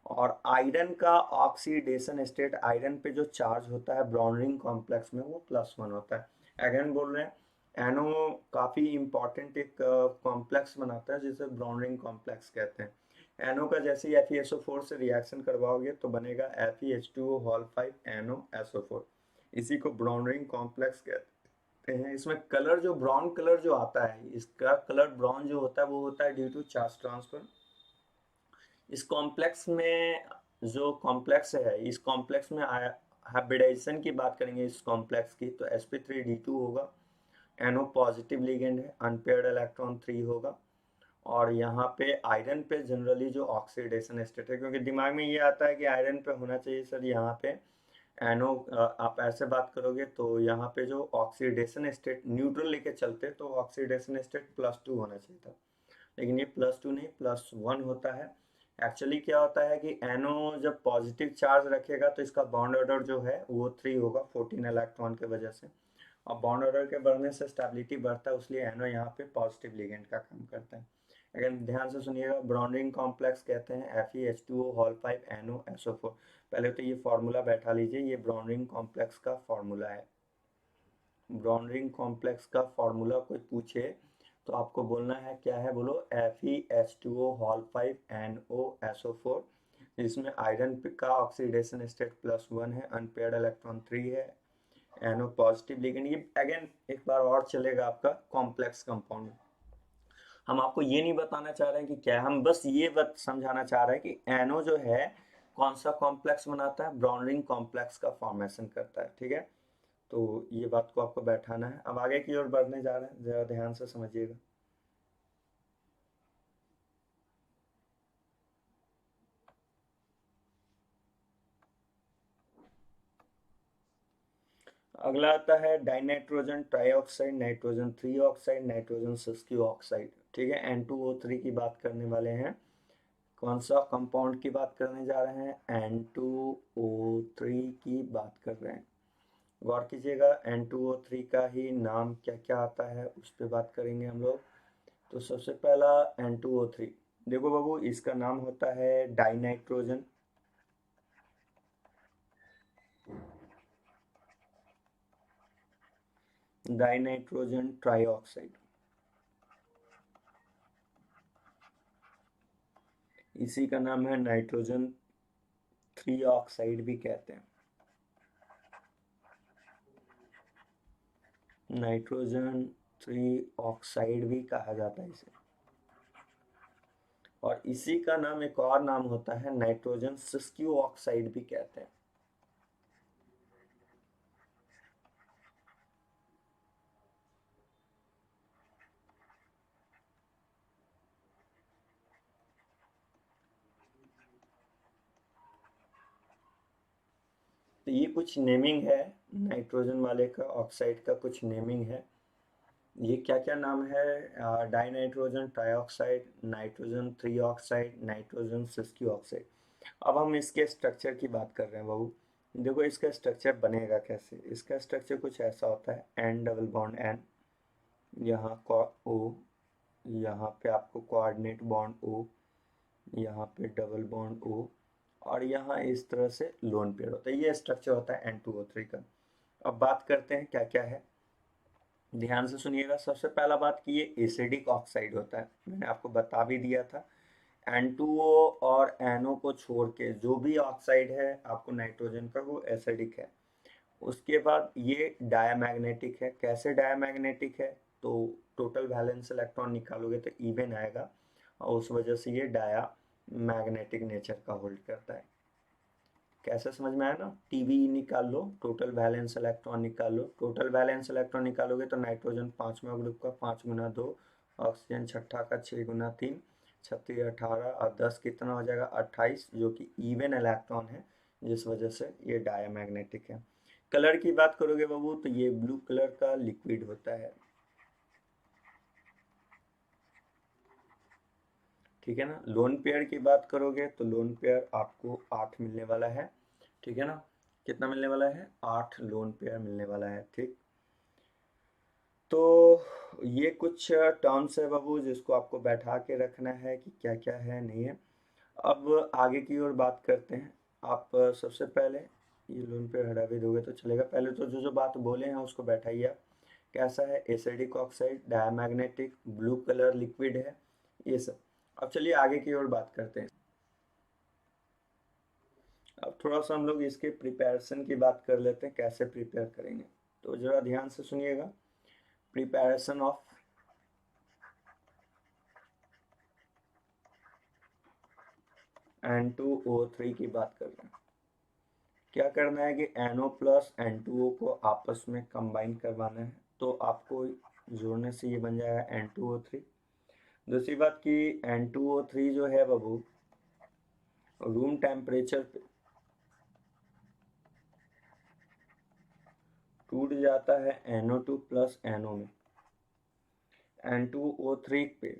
और आयरन का ऑक्सीडेशन स्टेट, आयरन पे जो चार्ज होता है ब्रॉन्ड रिंग कॉम्प्लेक्स में, वो +1 होता है। अगेन बोल रहे हैं, NO काफ़ी इंपॉर्टेंट एक कॉम्प्लेक्स बनाता है जिसे ब्रॉन्ड रिंग कॉम्प्लेक्स कहते हैं। NO का जैसे ही FeSO4 से रिएक्शन करवाओगे तो बनेगा FeH2O हॉल 5 NOSO4। इसी को ब्राउन रिंग कॉम्प्लेक्स कहते हैं। इसमें कलर, जो ब्राउन कलर जो आता है, इसका कलर ब्राउन जो होता है वो होता है ड्यू टू चार्ज ट्रांसफर। इस कॉम्प्लेक्स में, जो कॉम्प्लेक्स है, इस कॉम्प्लेक्स में हाइब्रिडाइजेशन की बात करेंगे इस कॉम्प्लेक्स की, तो sp3d2 होगा। NO पॉजिटिव लिगेंड है, अनपेयर्ड इलेक्ट्रॉन 3 होगा। और यहाँ पे आयरन पे जनरली जो ऑक्सीडेशन स्टेट है, क्योंकि दिमाग में ये आता है कि आयरन पे होना चाहिए सर, यहाँ पे NO आप ऐसे बात करोगे तो यहाँ पे जो ऑक्सीडेशन स्टेट न्यूट्रल लेके चलते तो ऑक्सीडेशन स्टेट +2 होना चाहिए था, लेकिन ये +2 नहीं +1 होता है। एक्चुअली क्या होता है कि NO जब पॉजिटिव चार्ज रखेगा तो इसका बॉन्ड ऑर्डर जो है वो 3 होगा 14 इलेक्ट्रॉन के वजह से। और बॉन्ड ऑर्डर के बढ़ने से स्टेबिलिटी बढ़ता है, इसलिए NO यहाँ पे पॉजिटिव लिगेंड का काम करता है। अगर ध्यान से सुनिएगा, ब्रॉन्डिंग कॉम्प्लेक्स कहते हैं FeH2O हॉल 5 NOSO4। पहले तो ये फॉर्मूला बैठा लीजिए, ये ब्रॉन्डिंग कॉम्प्लेक्स का फॉर्मूला है। ब्रॉन्डिंग कॉम्प्लेक्स का फॉर्मूला कोई पूछे तो आपको बोलना है क्या है, बोलो FeH2O हॉल 5 NOSO4, जिसमें आयरन का ऑक्सीडेशन स्टेट +1 है, अनपेयर्ड इलेक्ट्रॉन 3 है, NO पॉजिटिव लिगेंड। ये अगेन एक बार और चलेगा आपका कॉम्प्लेक्स कंपाउंड। हम आपको ये नहीं बताना चाह रहे हैं कि क्या है, हम बस ये बात समझाना चाह रहे हैं कि NO जो है कौन सा कॉम्प्लेक्स बनाता है, ब्रॉन्ड रिंग कॉम्प्लेक्स का फॉर्मेशन करता है। ठीक है, तो ये बात को आपको बैठाना है। अब आगे की ओर बढ़ने जा रहे हैं, जरा ध्यान से समझिएगा। अगला आता है dinitrogen trioxide, nitrogen 3 oxide, nitrogen 6 oxide. ठीक है, N2O3 की बात करने वाले हैं। कौन सा कंपाउंड की बात करने जा रहे हैं, N2O3 की बात कर रहे हैं। गौर कीजिएगा, N2O3 का ही नाम क्या क्या आता है उस पर बात करेंगे हम लोग। तो सबसे पहला N2O3, देखो बाबू, इसका नाम होता है डाइनाइट्रोजन। डाइनाइट्रोजन ट्राइऑक्साइड, इसी का नाम है नाइट्रोजन 3 ऑक्साइड भी कहते हैं। नाइट्रोजन 3 ऑक्साइड भी कहा जाता है इसे। और इसी का नाम, एक और नाम होता है नाइट्रोजन 6 ऑक्साइड भी कहते हैं। तो ये कुछ नेमिंग है नाइट्रोजन वाले का, ऑक्साइड का कुछ नेमिंग है। ये क्या क्या नाम है? Dinitrogen trioxide, nitrogen three oxide, nitrogen sesquioxide. अब हम इसके स्ट्रक्चर की बात कर रहे हैं बाबू। देखो इसका स्ट्रक्चर बनेगा कैसे। इसका स्ट्रक्चर कुछ ऐसा होता है, एन डबल बॉन्ड एन, यहाँ ओ, यहाँ पे आपको कोऑर्डिनेट बॉन्ड ओ, यहाँ पे डबल बॉन्ड ओ, और यहाँ इस तरह से लोन पेयर होता है। ये स्ट्रक्चर होता है N2O3 का। अब बात करते हैं क्या क्या है, ध्यान से सुनिएगा। सबसे पहला बात कि ये एसिडिक ऑक्साइड होता है, मैंने आपको बता भी दिया था। N2O और NO को छोड़ के जो भी ऑक्साइड है आपको नाइट्रोजन का, वो एसिडिक है। उसके बाद ये डायमैग्नेटिक है। कैसे डायमैग्नेटिक है? तो टोटल वैलेंस इलेक्ट्रॉन निकालोगे तो इवन आएगा, और उस वजह से ये डाया मैग्नेटिक नेचर का होल्ड करता है। कैसे, समझ में आया ना? टीवी निकाल लो, टोटल वैलेंस इलेक्ट्रॉन निकाल लो। टोटल वैलेंस इलेक्ट्रॉन निकालोगे तो नाइट्रोजन 5वां ग्रुप का 5 गुना 2, ऑक्सीजन छठा का 6 गुना 3, 36 18 और 10 कितना हो जाएगा 28, जो कि इवन इलेक्ट्रॉन है, जिस वजह से ये डायमैग्नेटिक है। कलर की बात करोगे बाबू तो ये ब्लू कलर का लिक्विड होता है, ठीक है ना। लोन पेयर की बात करोगे तो लोन पेयर आपको 8 मिलने वाला है, ठीक है ना। कितना मिलने वाला है? 8 लोन पेयर मिलने वाला है, ठीक। तो ये कुछ टर्म्स है बाबू जिसको आपको बैठा के रखना है कि क्या क्या है नहीं है। अब आगे की ओर बात करते हैं। आप सबसे पहले ये लोन पेयर हटा भी दोगे तो चलेगा, पहले तो जो जो बात बोले हैं उसको बैठाइए आप। कैसा है? Acidic oxide, diamagnetic, blue colour liquid है, ये सब। अब चलिए आगे की ओर बात करते हैं। अब थोड़ा सा हम लोग इसके प्रिपरेशन की बात कर लेते हैं, कैसे प्रिपेयर करेंगे। तो जरा ध्यान से सुनिएगा। प्रिपरेशन ऑफ N2O3 की बात कर रहे हैं। क्या करना है कि NO प्लस N2O को आपस में कंबाइन करवाना है, तो आपको जोड़ने से ये बन जाएगा N2O3। दूसरी बात कि N2O3 जो है बाबू, रूम टेम्परेचर पे टूट जाता है NO2 प्लस NO में। N2O3 पे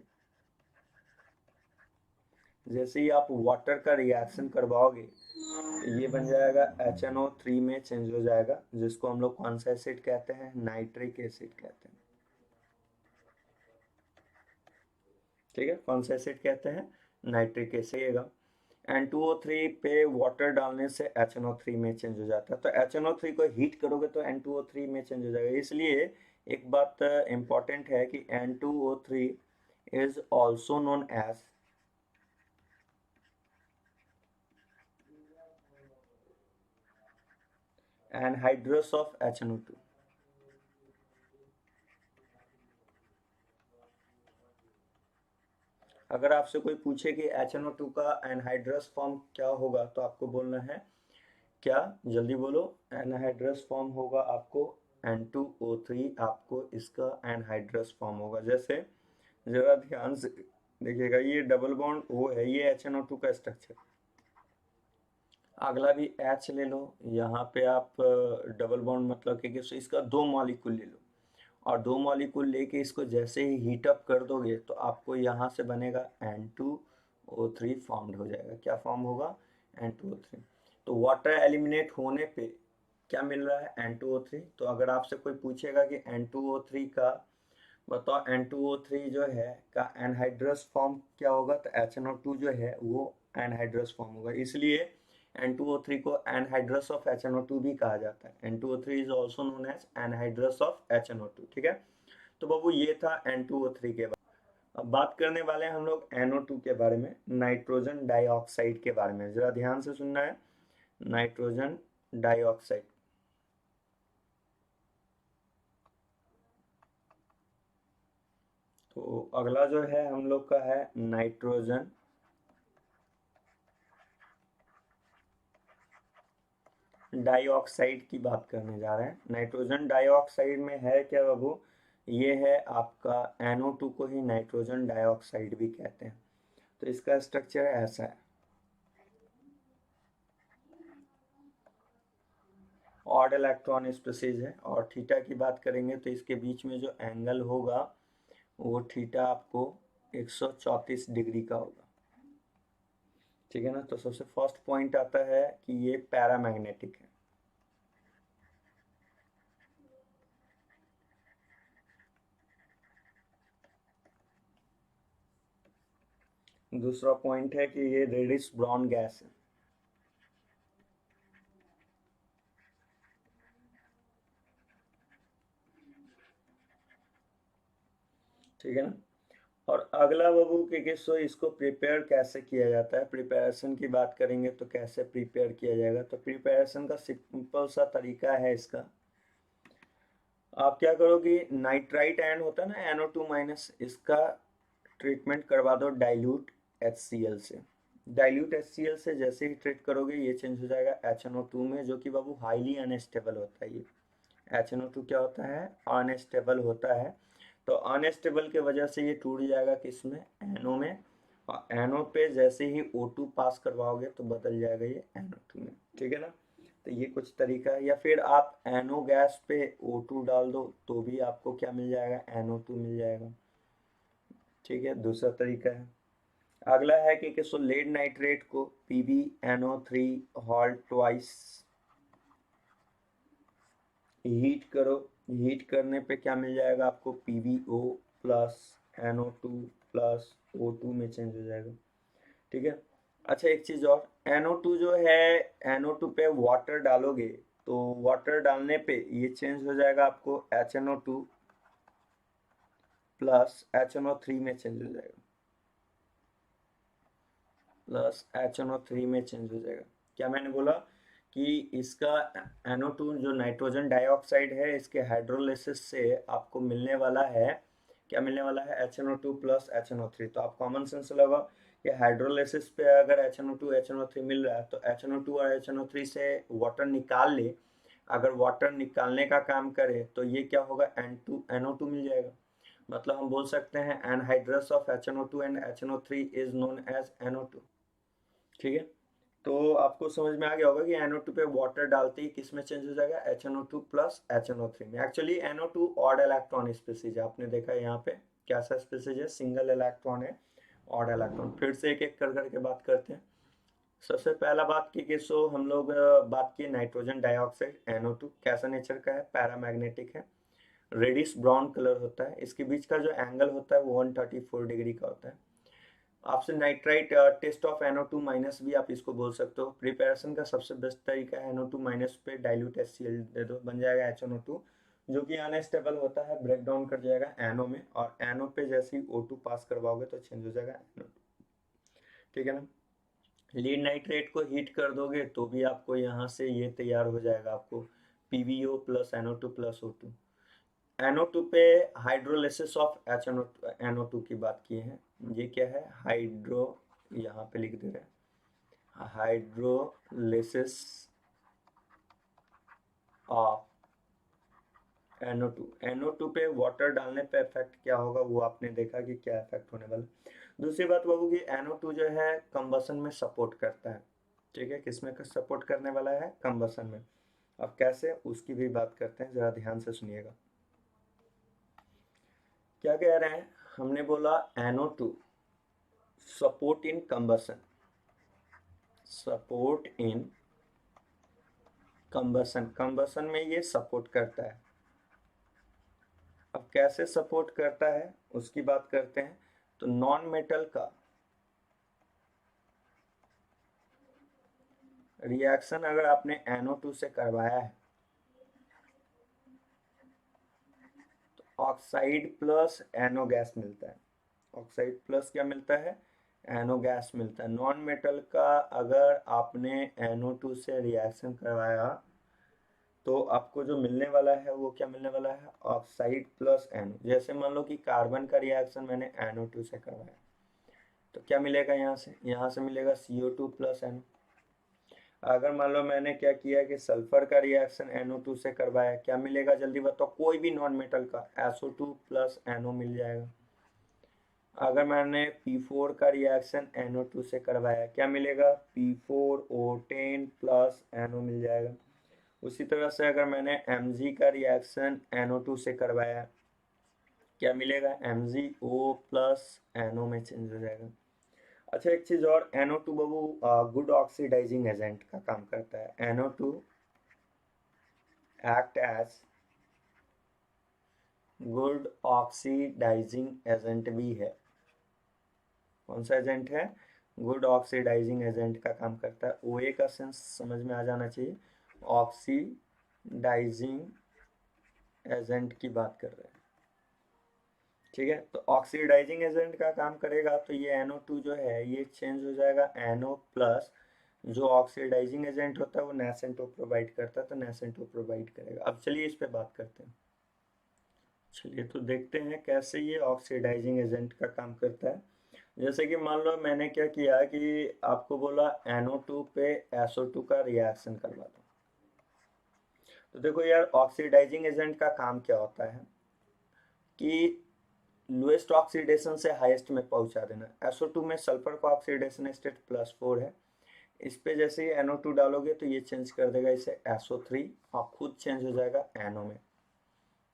जैसे ही आप वाटर का रिएक्शन करवाओगे, ये बन जाएगा HNO3 में चेंज हो जाएगा, जिसको हम लोग कौन सा एसिड कहते हैं? नाइट्रिक एसिड कहते हैं, ठीक है। कौन सा एसिड कहते हैं? Nitric acid. N2O3 पे वाटर डालने से HNO3 में चेंज हो जाता है, तो HNO3 को हीट करोगे तो N2O3 में चेंज हो जाएगा। इसलिए एक बात इंपॉर्टेंट है कि N2O3 is also known as anhydrous of HNO2। अगर आपसे कोई पूछे कि HNO2 का एनहाइड्रस फॉर्म क्या होगा, तो आपको बोलना है क्या? जल्दी बोलो। एनहाइड्रस फॉर्म होगा आपको N2O3, आपको इसका एनहाइड्रस फॉर्म होगा। जैसे जरा ध्यान से देखिएगा, ये डबल बॉन्ड O है, ये HNO2 का स्ट्रक्चर। अगला भी H ले लो, यहाँ पे आप डबल बॉन्ड मतलब कि इसका 2 मॉलिक्यूल ले लो, और 2 मॉलिक्यूल लेके इसको जैसे ही हीट अप कर दोगे तो आपको यहाँ से बनेगा N2O3 फॉर्म्ड हो जाएगा। क्या फॉर्म होगा? N2O3। तो वाटर एलिमिनेट होने पे क्या मिल रहा है? N2O3। तो अगर आपसे कोई पूछेगा कि N2O3 का बताओ, N2O3 जो है का एनहाइड्रस फॉर्म क्या होगा, तो HNO2 जो है वो एनहाइड्रस फॉर्म होगा। इसलिए N2O3 को एनहाइड्रस ऑफ HNO2 भी कहा जाता है। N2O3 is also known as anhydrous of HNO2, ठीक है। तो बाबू ये था N2O3 के बारे में। अब बात करने वाले हैं हम लोग NO2 के बारे में, नाइट्रोजन डाइऑक्साइड के बारे में। जरा ध्यान से सुनना है, नाइट्रोजन डाइऑक्साइड। तो अगला जो है हम लोग का है नाइट्रोजन डाइऑक्साइड की बात करने जा रहे हैं। नाइट्रोजन डाइऑक्साइड में है क्या बाबू? ये है आपका NO2 को ही नाइट्रोजन डाइऑक्साइड भी कहते हैं। तो इसका स्ट्रक्चर ऐसा है। ऑड इलेक्ट्रॉन स्पीसीज है। और थीटा की बात करेंगे तो इसके बीच में जो एंगल होगा वो थीटा आपको 134 डिग्री का होगा, ठीक है ना। तो सबसे फर्स्ट पॉइंट आता है कि ये पैरामैग्नेटिक है। दूसरा पॉइंट है कि ये रेडिश ब्राउन गैस है। ठीक है ना। और अगला बाबू कि सो इसको प्रिपेयर कैसे किया जाता है। प्रिपरेशन की बात करेंगे तो कैसे प्रिपेयर किया जाएगा, तो प्रिपरेशन का सिंपल सा तरीका है इसका। आप क्या करोगे, नाइट्राइट आयन होता है ना NO2-, इसका ट्रीटमेंट करवा दो डाइल्यूट HCl से। डाइल्यूट HCl से जैसे ही ट्रीट करोगे ये चेंज हो जाएगा HNO2 में, जो कि बाबू हाईली अनस्टेबल होता है। ये HNO2 क्या होता है, अनस्टेबल होता है। तो अनस्टेबल के वजह से ये टूट जाएगा किसमें, NO में। और NO पे जैसे ही O2 पास करवाओगे तो बदल जाएगा ये NO2 में, ठीक है ना। तो ये कुछ तरीका है। या फिर आप NO गैस पे O2 डाल दो तो भी आपको क्या मिल जाएगा, NO2 मिल जाएगा, ठीक है। दूसरा तरीका है। अगला है कि सो लेड नाइट्रेट को PbNO3 हॉल्ट ट्वाइस हीट करो। हीट करने पे क्या मिल जाएगा आपको, PbO plus NO2 plus O2 में चेंज हो जाएगा, ठीक है। अच्छा एक चीज और, NO2 जो है, NO2 पे वाटर डालोगे तो वाटर डालने पे ये चेंज हो जाएगा आपको HNO2 प्लस HNO3 में चेंज हो जाएगा, प्लस HNO3 में चेंज हो जाएगा। क्या मैंने बोला कि इसका NO2 जो नाइट्रोजन डाइऑक्साइड है, इसके हाइड्रोलिसिस से आपको मिलने वाला है, क्या मिलने वाला है, HNO2 प्लस HNO3। तो आप कॉमन सेंस लगा कि हाइड्रोलिसिस पे अगर HNO2 HNO3 मिल रहा है तो HNO2 और HNO3 से वाटर निकाल ले। अगर वाटर निकालने का काम करे तो ये क्या होगा, NO2 मिल जाएगा। मतलब हम बोल सकते हैं anhydrous of HNO2 and HNO3 is known as NO2, ठीक है। तो आपको समझ में आ गया होगा कि NO2 पे वाटर डालते ही किस में चेंज हो जाएगा, HNO2 प्लस HNO3 में। Actually NO2 odd electron species है, आपने देखा है यहाँ पे क्या सा स्पीसीज है, सिंगल इलेक्ट्रॉन है, ऑड इलेक्ट्रॉन। फिर से एक एक कर करके बात करते हैं। सबसे पहला बात की कि सो हम लोग बात की नाइट्रोजन डाइऑक्साइड NO2 कैसा नेचर का है, पैरामैग्नेटिक है, रेडिश ब्राउन कलर होता है। इसके बीच का जो एंगल होता है वो 134 डिग्री का होता है। आपसे नाइट्राइट टेस्ट ऑफ NO2- भी आप इसको बोल सकते हो। प्रिपरेशन का सबसे बेस्ट तरीका है NO2- पे डाइल्यूट HCl दे दो, बन जाएगा HNO2, जो कि अनस्टेबल होता है, ब्रेक डाउन कर जाएगा NO में। और NO पे जैसे ही O2 पास करवाओगे तो चेंज हो जाएगा NO2, ठीक है ना। लीड नाइट्रेट को हीट कर दोगे तो भी आपको यहाँ से ये तैयार हो जाएगा, आपको PbO plus NO2 plus O2। NO2 पे हाइड्रोलिसिस ऑफ NO2 की बात की है। ये क्या है, हाइड्रो, यहाँ पे लिख दे रहे हैं हाइड्रोलिसिस ऑफ NO2। NO2 पे वाटर डालने पे इफेक्ट क्या होगा वो आपने देखा कि क्या इफेक्ट होने वाला। दूसरी बात वो होगी, NO2 जो है कंबसन में सपोर्ट करता है, ठीक है। किसमें सपोर्ट करने वाला है, कंबसन में। अब कैसे, उसकी भी बात करते हैं, जरा ध्यान से सुनिएगा। क्या कह रहे हैं, हमने बोला NO2 support in combustion, support in combustion, combustion में ये सपोर्ट करता है। अब कैसे सपोर्ट करता है उसकी बात करते हैं। तो नॉन मेटल का रिएक्शन अगर आपने NO2 से करवाया है तो ऑक्साइड प्लस NO गैस मिलता है। ऑक्साइड प्लस क्या मिलता है, NO गैस मिलता है। नॉन मेटल का अगर आपने NO2 से रिएक्शन करवाया तो आपको जो मिलने वाला है वो क्या मिलने वाला है, ऑक्साइड प्लस NO। जैसे मान लो कि कार्बन का रिएक्शन मैंने NO2 से करवाया तो क्या मिलेगा, यहाँ से मिलेगा CO2 प्लस NO। अगर मान लो मैंने क्या किया कि सल्फर का रिएक्शन NO2 से करवाया, क्या मिलेगा जल्दी बताओ, कोई भी नॉन मेटल का SO2 प्लस NO मिल जाएगा। अगर मैंने P4 का रिएक्शन NO2 से करवाया क्या मिलेगा, P4O10 प्लस NO मिल जाएगा। उसी तरह से अगर मैंने Mg का रिएक्शन NO2 से करवाया, क्या मिलेगा, MgO प्लस NO में चेंज हो जाएगा। अच्छा एक चीज और, NO2 बाबू गुड ऑक्सीडाइजिंग एजेंट का काम करता है। NO2 act as good oxidising agent भी है। कौन सा एजेंट है, गुड ऑक्सीडाइजिंग एजेंट का काम करता है। OA का सेंस समझ में आ जाना चाहिए, ऑक्सीडाइजिंग एजेंट की बात कर रहे हैं, ठीक है। तो ऑक्सीडाइजिंग एजेंट का काम करेगा तो ये NO2 जो है ये चेंज हो जाएगा NO प्लस, जो ऑक्सीडाइजिंग एजेंट होता है वो नेसेंटो प्रोवाइड करता है, तो नेसेंटो प्रोवाइड करेगा। अब चलिए इस पे बात करते हैं। चलिए तो देखते हैं कैसे ये ऑक्सीडाइजिंग एजेंट का काम करता है। जैसे कि मान लो मैंने क्या किया कि आपको बोला NO2 पे SO2 का रिएक्शन करवा दो। तो देखो यार, ऑक्सीडाइजिंग एजेंट का काम क्या होता है कि लोएस्ट ऑक्सीडेशन से हाईएस्ट में पहुंचा देना। SO2 में सल्फर का ऑक्सीडेशन स्टेट +4 है, इस पे जैसे ही NO2 डालोगे तो ये चेंज कर देगा इसे SO3 और खुद चेंज हो जाएगा NO में,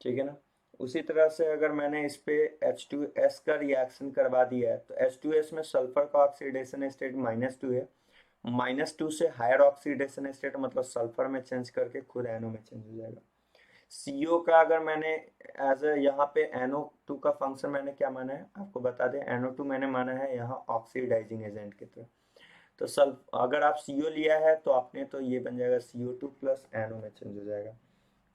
ठीक है ना। उसी तरह से अगर मैंने इस पे H2S का रिएक्शन करवा दिया है तो H2S में सल्फर का ऑक्सीडेशन स्टेट -2 है, -2 से हायर ऑक्सीडेशन स्टेट मतलब सल्फर में चेंज करके खुद NO में चेंज हो जाएगा। CO का अगर मैंने एज ए यहाँ पे NO2 का फंक्शन मैंने क्या माना है आपको बता दें, NO2 मैंने माना है यहाँ ऑक्सीडाइजिंग एजेंट की तरह। तो सल्फ अगर आप CO लिया है तो आपने तो ये बन जाएगा CO2 प्लस NO में चेंज हो जाएगा,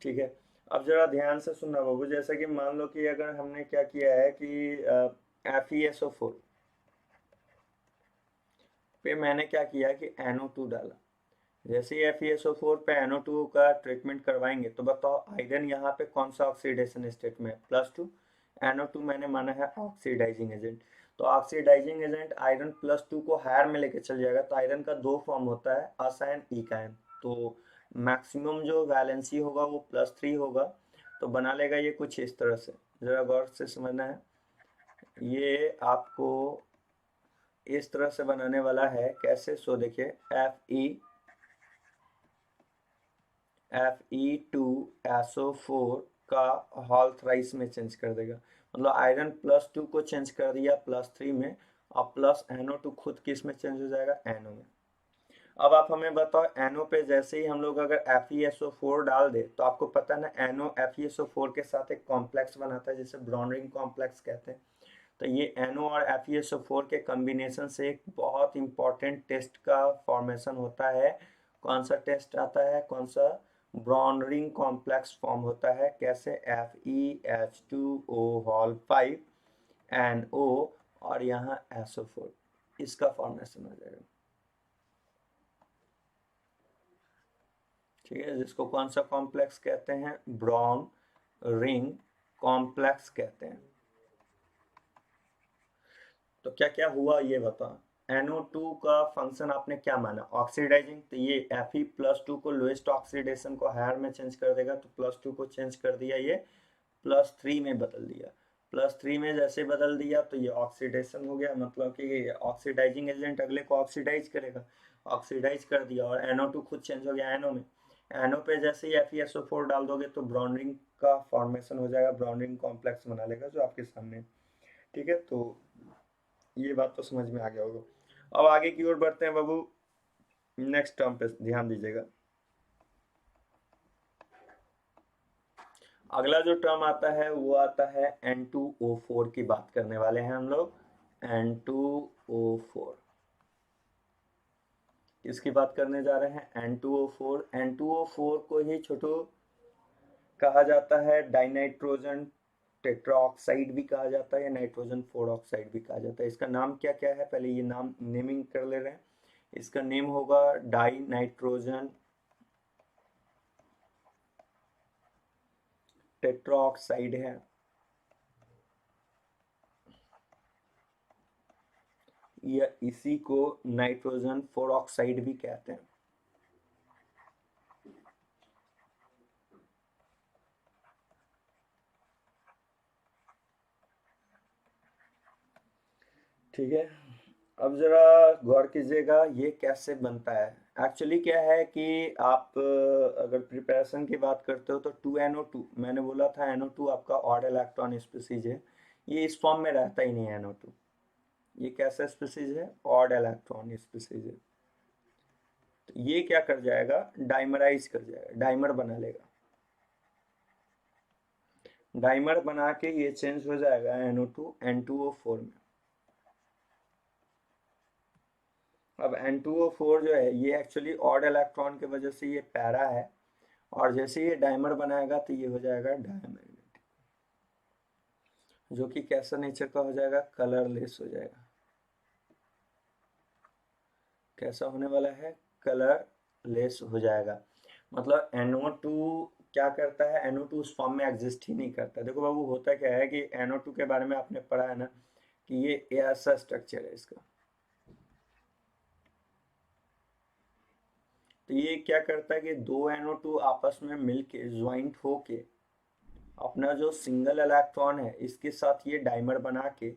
ठीक है। अब जरा ध्यान से सुनना बाबू, जैसे कि मान लो कि अगर हमने क्या किया है कि FeSO4 पे मैंने क्या किया कि NO2 डाला, जैसे ही FeSO4 पे NO2 का ट्रीटमेंट करवाएंगे तो बताओ आयरन यहाँ पे कौन सा ऑक्सीडेशन स्टेट में है, +2। NO2 मैंने माना है ऑक्सीडाइजिंग एजेंट, तो ऑक्सीडाइजिंग एजेंट आयरन +2 को हायर में लेके चल जाएगा। तो आयरन का दो फॉर्म होता है, असायन इकायन, तो मैक्सिमम जो वैलेंसी होगा वो +3 होगा। तो बना लेगा ये कुछ इस तरह से, जरा गौर से समझना है, ये आपको इस तरह से बनाने वाला है। कैसे, सो देखिए Fe2SO4 का होल थ्राइस में चेंज कर देगा, मतलब आयरन +2 को चेंज कर दिया +3 में, और प्लस NO2 खुद किस में चेंज हो जाएगा, NO में। अब आप हमें बताओ NO पे जैसे ही हम लोग अगर FeSO4 डाल दे तो आपको पता है ना NO FeSO4 के साथ एक कॉम्प्लेक्स बनाता है जिसे ब्रॉन रिंग कॉम्प्लेक्स कहते हैं। तो ये NO और FeSO4 के कॉम्बिनेशन से एक बहुत इंपॉर्टेंट टेस्ट का फॉर्मेशन होता है। कौन सा टेस्ट आता है, कौन सा, ब्रॉन रिंग कॉम्प्लेक्स फॉर्म होता है। कैसे, FeH2O5 NO और यहाँ SO4, इसका फॉर्मेशन हो जाएगा, ठीक है, जिसको कौन सा कॉम्प्लेक्स कहते हैं, ब्रॉन रिंग कॉम्प्लेक्स कहते हैं। तो क्या क्या हुआ ये बताओ, NO2 का फंक्शन आपने क्या माना, ऑक्सीडाइजिंग, तो ये Fe+2 को लोएस्ट ऑक्सीडेशन को हायर में चेंज कर देगा, तो +2 को चेंज कर दिया, ये +3 में बदल दिया। +3 में जैसे बदल दिया तो ये ऑक्सीडेशन हो गया, मतलब कि ऑक्सीडाइजिंग एजेंट अगले को ऑक्सीडाइज करेगा, ऑक्सीडाइज कर दिया और NO2 खुद चेंज हो गया NO में। NO पे जैसे ही FeSO4 डाल दोगे तो ब्रॉन रिंग का फॉर्मेशन हो जाएगा, ब्रॉन रिंग कॉम्प्लेक्स बना लेगा जो आपके सामने, ठीक है। तो ये बात तो समझ में आ गया होगा। अब आगे की ओर बढ़ते हैं बाबू, नेक्स्ट टर्म पे ध्यान दीजिएगा। अगला जो टर्म आता है वो आता है N2O4 की बात करने वाले हैं हम लोग। N2O4 किसकी बात करने जा रहे हैं, N2O4। N2O4 को ही छोटू कहा जाता है डाइनाइट्रोजन टेट्राऑक्साइड भी कहा जाता है या नाइट्रोजन 4 ऑक्साइड भी कहा जाता है। इसका नाम क्या क्या है, पहले ये नाम नेमिंग कर ले रहे हैं। इसका नेम होगा डाई नाइट्रोजन टेट्राऑक्साइड है, या इसी को नाइट्रोजन 4 ऑक्साइड भी कहते हैं। ठीक है, अब जरा गौर कीजिएगा ये कैसे बनता है। एक्चुअली क्या है कि आप अगर प्रिपरेशन की बात करते हो तो 2NO2, मैंने बोला था NO2 आपका ऑड इलेक्ट्रॉन स्पीसीज है, ये इस फॉर्म में रहता ही नहीं है NO2। ये कैसा स्पीसीज है? ऑड इलेक्ट्रॉन स्पीसीज है। तो ये क्या कर जाएगा? डाइमराइज कर जाएगा, डाइमर बना लेगा। डाइमर बना के ये चेंज हो जाएगा NO2 N2O4 में। अब N2O4 जो है ये एक्चुअली ऑड इलेक्ट्रॉन की वजह से ये पैरा है, और जैसे ये डाइमर बनाएगा तो ये हो जाएगा डायमैग्नेटिक, जो कि कैसा नेचर का हो जाएगा? कलरलेस हो जाएगा। कैसा होने वाला है? कलरलेस हो जाएगा। मतलब NO2 क्या करता है? NO2 उस फॉर्म में एग्जिस्ट ही नहीं करता। देखो बाबू, होता क्या है कि NO2 के बारे में आपने पढ़ा है ना कि ये ऐसा स्ट्रक्चर है इसका। तो ये क्या करता है कि दो NO2 आपस में मिलके ज्वाइंट होके अपना जो सिंगल इलेक्ट्रॉन है इसके साथ ये डाइमर बना के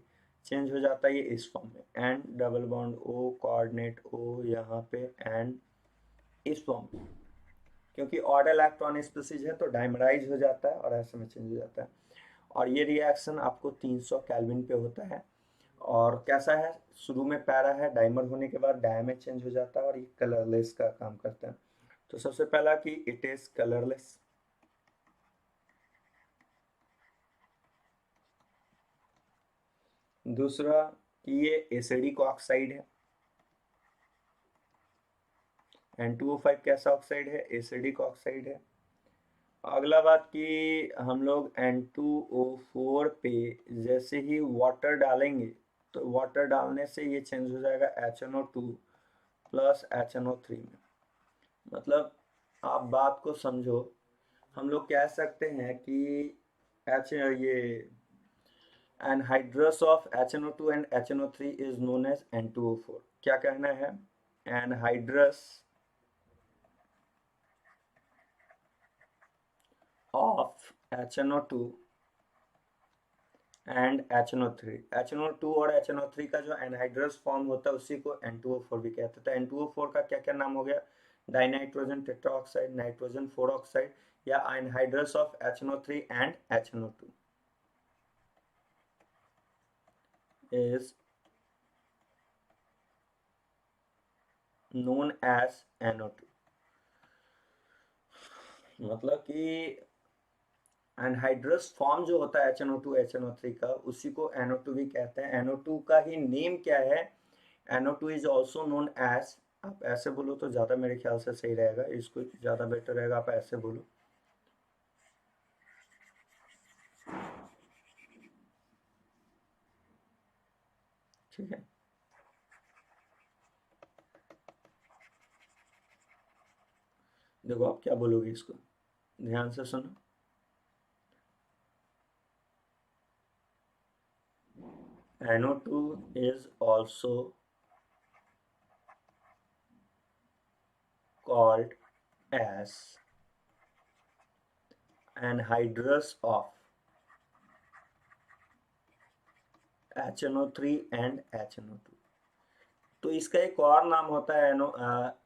चेंज हो जाता है ये इस फॉर्म में, N double bond O coordinate O, यहाँ पे एन, इस फॉर्म में। क्योंकि ऑड इलेक्ट्रॉन स्पीसीज है तो डाइमराइज हो जाता है और ऐसे में चेंज हो जाता है। और ये रिएक्शन आपको 300 केल्विन पे होता है। और कैसा है? शुरू में पैरा है, डाइमर होने के बाद डाय में चेंज हो जाता है और ये कलरलेस का काम करता है। तो सबसे पहला कि इट इज कलरलेस। दूसरा कि ये एसिडिक ऑक्साइड है। N2O5 कैसा ऑक्साइड है? एसिडिक ऑक्साइड है। अगला बात कि हम लोग N2O4 पे जैसे ही वाटर डालेंगे तो वाटर डालने से ये चेंज हो जाएगा HNO2 प्लस HNO3 में। मतलब आप बात को समझो, हम लोग कह सकते हैं कि H ये anhydrous of HNO2 and HNO3 is known as N2O4। क्या कहना है? anhydrous of HNO2 and HNO3। HNO2 और HNO3 का जो एनहाइड्रस फॉर्म होता है उसी को N2O4 भी कहते हैं। तो N2O4 का क्या क्या नाम हो गया? डाइनाइट्रोजन टेट्राऑक्साइड, नाइट्रोजन 4 ऑक्साइड, या anhydrous of HNO3 and HNO2 is known as NO2। मतलब कि एनहाइड्रस फॉर्म जो होता है HNO2 HNO3 का उसी को NO2 भी कहते हैं। NO2 का ही नेम क्या है? NO2 is also known as, आप ऐसे बोलो तो ज़्यादा मेरे ख्याल से सही रहेगा, इसको ज़्यादा बेटर रहेगा आप ऐसे बोलो। ठीक है, देखो आप क्या बोलोगे इसको, ध्यान से सुनो। NO2 is also called as anhydrous of HNO3 and HNO2। तो इसका एक और नाम होता है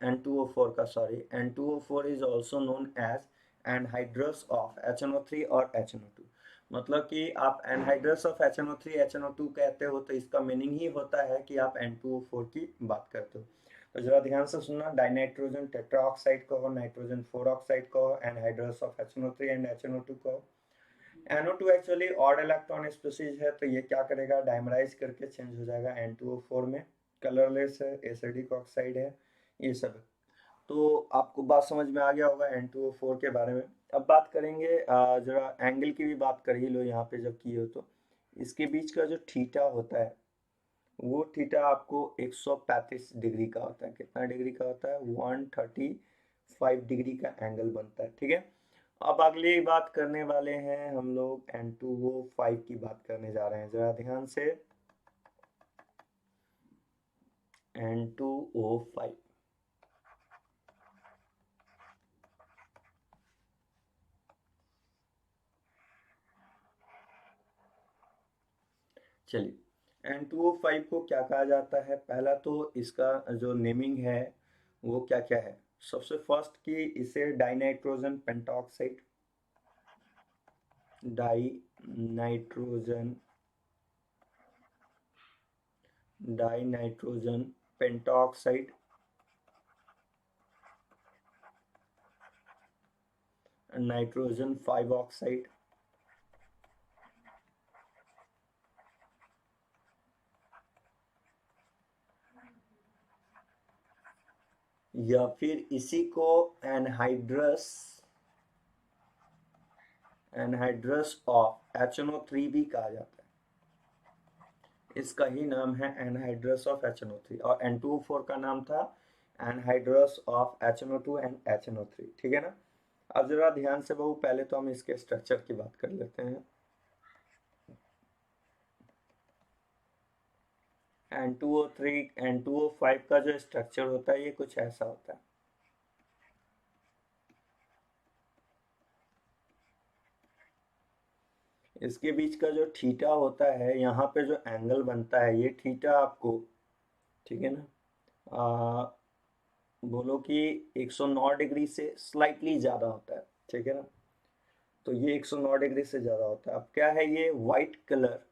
N2O4 का, sorry, N2O4 is also known as anhydrous of HNO3 और HNO2। मतलब कि आप एनहाइड्रस ऑफ HNO3 HNO2 कहते हो तो इसका मीनिंग ही होता है कि आप N2O4 की बात करते हो। तो जरा ध्यान से सुनना, डाइनाइट्रोजन टेट्राऑक्साइड कहो, नाइट्रोजन 4 ऑक्साइड कहो, anhydrous of HNO3 and HNO2 कहो। NO2 actually odd electron species है तो ये क्या करेगा? डाइमराइज करके चेंज हो जाएगा N2O4 में। कलरलेस है, एसिडिक ऑक्साइड है, ये सब। तो आपको बात समझ में आ गया होगा N2O4 के बारे में। अब बात करेंगे, जरा एंगल की भी बात कर ही लो यहाँ पे जब की हो तो। इसके बीच का जो थीटा होता है वो थीटा आपको 135 डिग्री का होता है। कितना डिग्री का होता है? 135 डिग्री का एंगल बनता है। ठीक है, अब अगली बात करने वाले हैं हम लोग N2O5 की बात करने जा रहे हैं, जरा ध्यान से। N2O5, चलिए N2O5 को क्या कहा जाता है? पहला तो इसका जो नेमिंग है वो क्या क्या है। सबसे फर्स्ट कि इसे dinitrogen pentoxide, dinitrogen dinitrogen pentoxide, nitrogen 5 oxide, या फिर इसी को एनहाइड्रस एनहाइड्रस ऑफ HNO3 भी कहा जाता है। इसका ही नाम है एनहाइड्रस ऑफ HNO3, और N2O4 का नाम था anhydrous of HNO2 and HNO3। ठीक है ना। अब जरा ध्यान से बहु, पहले तो हम इसके स्ट्रक्चर की बात कर लेते हैं। N2O3 N2O5 का जो स्ट्रक्चर होता है ये कुछ ऐसा होता है। इसके बीच का जो थीटा होता है, यहाँ पे जो एंगल बनता है ये थीटा आपको, ठीक है ना, बोलो कि 109 डिग्री से स्लाइटली ज़्यादा होता है। ठीक है ना। तो ये 109 डिग्री से ज़्यादा होता है। अब क्या है, ये white colour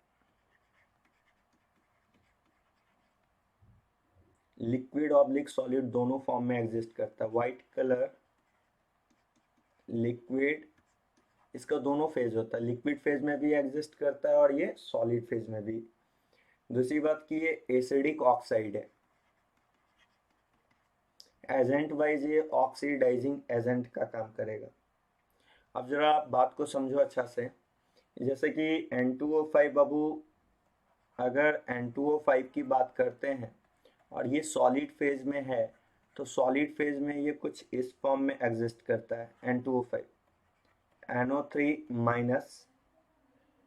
liquid oblique solid दोनों फॉर्म में एग्जिस्ट करता है। वाइट कलर लिक्विड, इसका दोनों फेज होता है, लिक्विड फेज में भी एग्जिस्ट करता है और ये सॉलिड फेज में भी। दूसरी बात कि ये एसिडिक ऑक्साइड है, एजेंट वाइज ये ऑक्सीडाइजिंग एजेंट का काम करेगा। अब जरा आप बात को समझो अच्छा से। जैसे कि N2O5 बाबू, अगर N2O5 की बात करते हैं और ये सॉलिड फेज में है, तो सॉलिड फेज में ये कुछ इस फॉर्म में एग्जिस्ट करता है। N2O5 NO3 minus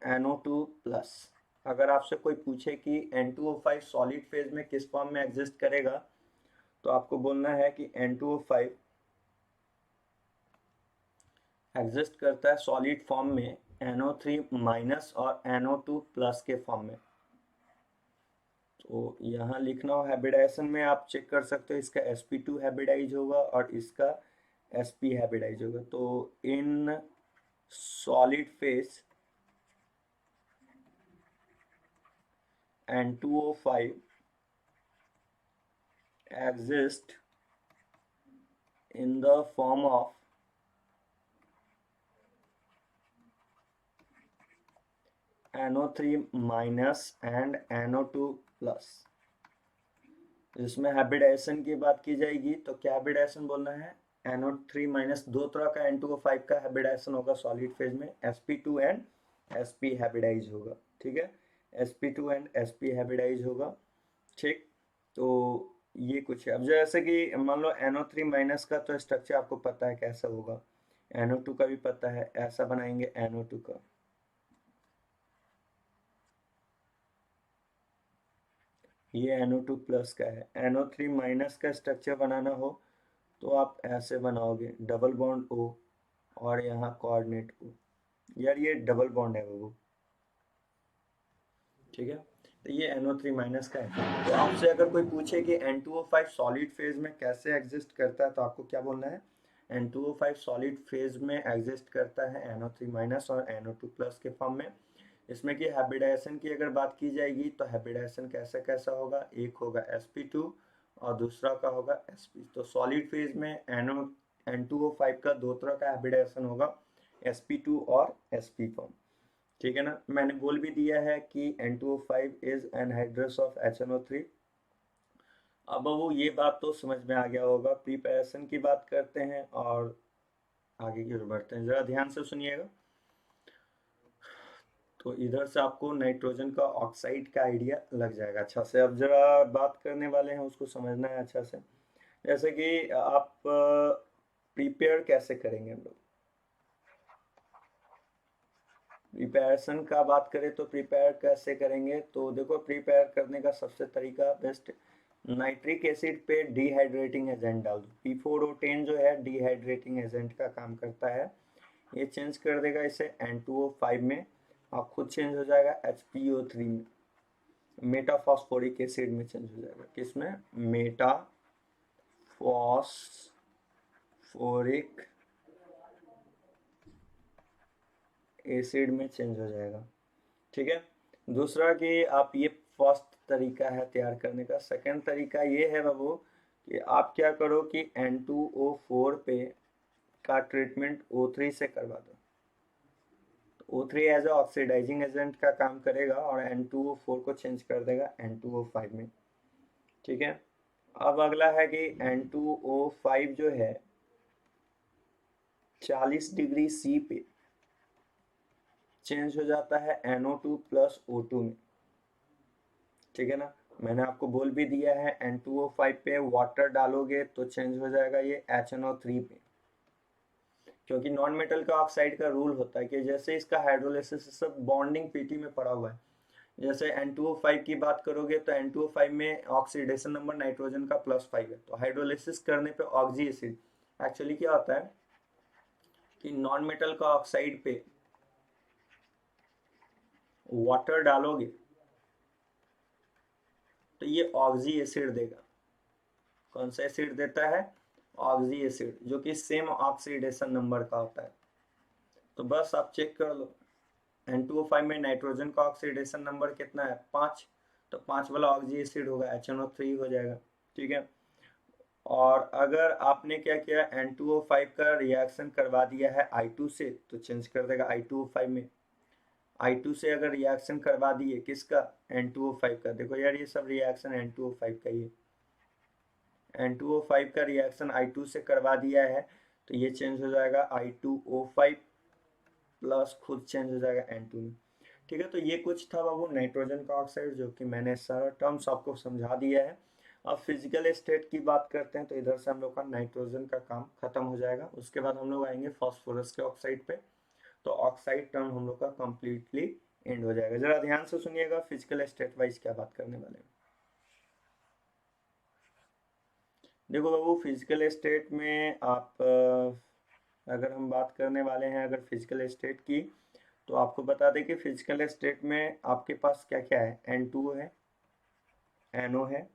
NO2 plus. अगर आपसे कोई पूछे कि N2O5 सॉलिड फेज में किस फॉर्म में एग्जिस्ट करेगा, तो आपको बोलना है कि N2O5 एग्जिस्ट करता है सॉलिड फॉर्म में NO3 माइनस और NO2 प्लस के फॉर्म में। तो यहाँ लिखना हो हाइब्रिडाइजेशन में, आप चेक कर सकते हो, इसका sp2 हाइब्रिडाइज होगा और इसका sp हाइब्रिडाइज होगा। तो in solid phase N2O5 exist in the form of NO3 minus and NO2 plus. जिसमें हाइब्रिडाइजेशन की बात की जाएगी तो क्या हाइब्रिडाइजेशन बोलना है, NO3 माइनस, दो तरह का N2O5 का हाइब्रिडाइजेशन होगा सॉलिड फेज में, sp2 एंड sp हाइब्रिडाइज होगा। ठीक है, sp2 एंड sp हाइब्रिडाइज होगा। ठीक, तो ये कुछ है। अब जैसे कि मान लो NO3 माइनस का तो स्ट्रक्चर आपको पता है कैसा होगा, NO2 का भी पता है, ऐसा बनाएंगे NO2 का। ये NO2 प्लस का है। NO3 माइनस का स्ट्रक्चर बनाना हो तो आप ऐसे बनाओगे, डबल बॉन्ड O और यहाँ कोऑर्डिनेट O। यार ये डबल बॉन्ड है वो। ठीक है, तो ये NO3 माइनस का है। तो आपसे अगर कोई पूछे कि N2O5 सॉलिड फेज में कैसे एग्जिस्ट करता है, तो आपको क्या बोलना है, N2O5 सॉलिड फेज में एग्जिस्ट करता है NO3 माइनस और NO2 प्लस के फॉर्म में। इसमें कि हाइब्रिडाइजेशन की अगर बात की जाएगी तो हाइब्रिडाइजेशन कैसा कैसा होगा, एक होगा sp2 और दूसरा का होगा sp। तो सॉलिड फेज में N2O5 का दो तरह का हाइब्रिडाइजेशन होगा, sp2 और sp फॉर्म। ठीक है ना। मैंने बोल भी दिया है कि N2O5 is anhydrous of HNO3। अब वो ये बात तो समझ में आ गया होगा। प्रिपरेशन की बात करते हैं और आगे की ओर बढ़ते हैं, जरा ध्यान से सुनिएगा। तो इधर से आपको नाइट्रोजन का ऑक्साइड का आइडिया लग जाएगा अच्छा से। अब जरा बात करने वाले हैं, उसको समझना है अच्छा से। जैसे कि आप प्रिपेयर कैसे करेंगे, हम लोग प्रिपरेशन का बात करें तो प्रिपेयर कैसे करेंगे, तो देखो प्रिपेयर करने का सबसे तरीका बेस्ट, नाइट्रिक एसिड पे डिहाइड्रेटिंग एजेंट डाल दो। P4O10 जो है डिहाइड्रेटिंग एजेंट का काम करता है। ये चेंज कर देगा इसे N2O5 में और खुद चेंज हो जाएगा HPO3 में। मेटाफॉस्फोरिक एसिड में चेंज हो जाएगा। किसमें? मेटाफॉस्फोरिक एसिड में चेंज हो जाएगा। ठीक है। दूसरा कि आप ये फर्स्ट तरीका है तैयार करने का। सेकंड तरीका ये है बाबू कि आप क्या करो कि N2O4 पे का ट्रीटमेंट O3 से करवा दो। O3 as a oxidising agent का काम करेगा और N2O4 को चेंज कर देगा N2O5 में। ठीक है। अब अगला है कि N2O5 जो है 40 डिग्री C पे चेंज हो जाता है NO2 प्लस O2 में। ठीक है ना। मैंने आपको बोल भी दिया है N2O5 पे वाटर डालोगे तो चेंज हो जाएगा ये HNO3 पे, क्योंकि नॉन मेटल का ऑक्साइड का रूल होता है कि जैसे इसका हाइड्रोलिसिस सब बॉन्डिंग पीटी में पड़ा हुआ है। जैसे N2O5 की बात करोगे तो N2O5 में ऑक्सीडेशन नंबर नाइट्रोजन का +5 है, तो हाइड्रोलिसिस करने पे ऑक्सी एसिड एक्चुअली क्या होता है कि नॉन मेटल का ऑक्साइड पे वाटर डालोगे तो ये ऑक्सी एसिड देगा। कौन सा एसिड देता है? ऑक्सी एसिड, जो कि सेम ऑक्सीडेशन नंबर का होता है। तो बस आप चेक कर लो N2O5 में नाइट्रोजन का ऑक्सीडेशन नंबर कितना है? 5, तो 5 वाला ऑक्सी एसिड होगा, HNO3 हो जाएगा। ठीक है। और अगर आपने क्या किया N2O5 का रिएक्शन करवा दिया है I2 से तो चेंज कर देगा I2O5 में। I2 से अगर रिएक्शन करवा दिए किसका? N2O5 का। देखो यार ये सब रिएक्शन N2O5 का ही है। N2O5 का रिएक्शन I2 से करवा दिया है तो ये चेंज हो जाएगा I2O5 प्लस खुद चेंज हो जाएगा N2 में। ठीक है। तो ये कुछ था बाबू नाइट्रोजन का ऑक्साइड, जो कि मैंने सारा टर्म्स आपको समझा दिया है। अब फिजिकल स्टेट की बात करते हैं तो इधर से हम लोग का नाइट्रोजन का काम खत्म हो जाएगा। उसके बाद हम लोग आएंगे फास्फोरस के ऑक्साइड पे, तो ऑक्साइड टर्म हम लोग का कंप्लीटली एंड हो जाएगा। जरा ध्यान से सुनिएगा फिजिकल स्टेट वाइज क्या बात करने वाले हैं। देखो बाबू फिजिकल स्टेट में आप अगर हम बात करने वाले हैं अगर फिजिकल स्टेट की, तो आपको बता दें कि फिजिकल स्टेट में आपके पास क्या क्या है? N2 है, NO है,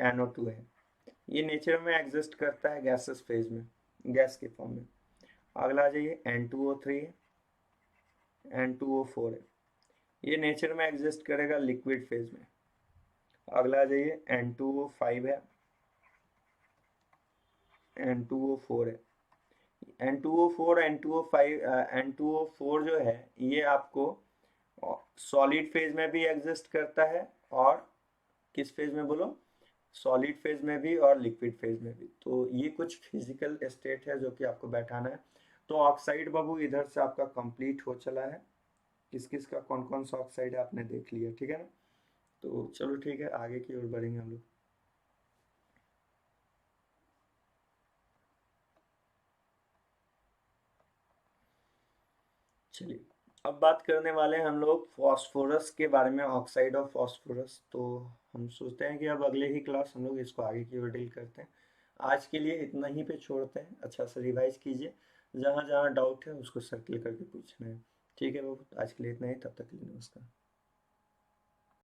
NO2 है। ये नेचर में एग्जिस्ट करता है गैसेस फेज में, गैस के फॉर्म में। अगला आ जाइए N2O3 है, N2O4 है, ये नेचर में एग्जिस्ट करेगा लिक्विड फेज में। अगला आ जाइए N2O5 है, N2O4 है। N2O4 N2O5 N2O4 जो है ये आपको सॉलिड फेज में भी एग्जिस्ट करता है और किस फेज में बोलो? सॉलिड फेज में भी और लिक्विड फेज में भी। तो ये कुछ फिजिकल स्टेट है जो कि आपको बैठाना है। तो ऑक्साइड बाबू इधर से आपका कंप्लीट हो चला है। किस किस का कौन कौन सा ऑक्साइड है आपने देख लिया। ठीक है ना। तो चलो ठीक है, आगे की ओर बढ़ेंगे हम लोग। चलिए अब बात करने वाले हैं हम लोग फॉस्फोरस के बारे में, ऑक्साइड ऑफ फॉस्फोरस। तो हम सोचते हैं कि अब अगले ही क्लास हम लोग इसको आगे की ओर डील करते हैं। आज के लिए इतना ही पे छोड़ते हैं। अच्छा से रिवाइज कीजिए, जहाँ जहाँ डाउट है उसको सर्कल करके पूछना है। ठीक है बाबू, आज के लिए इतना ही, तब तक के लिए नमस्कार।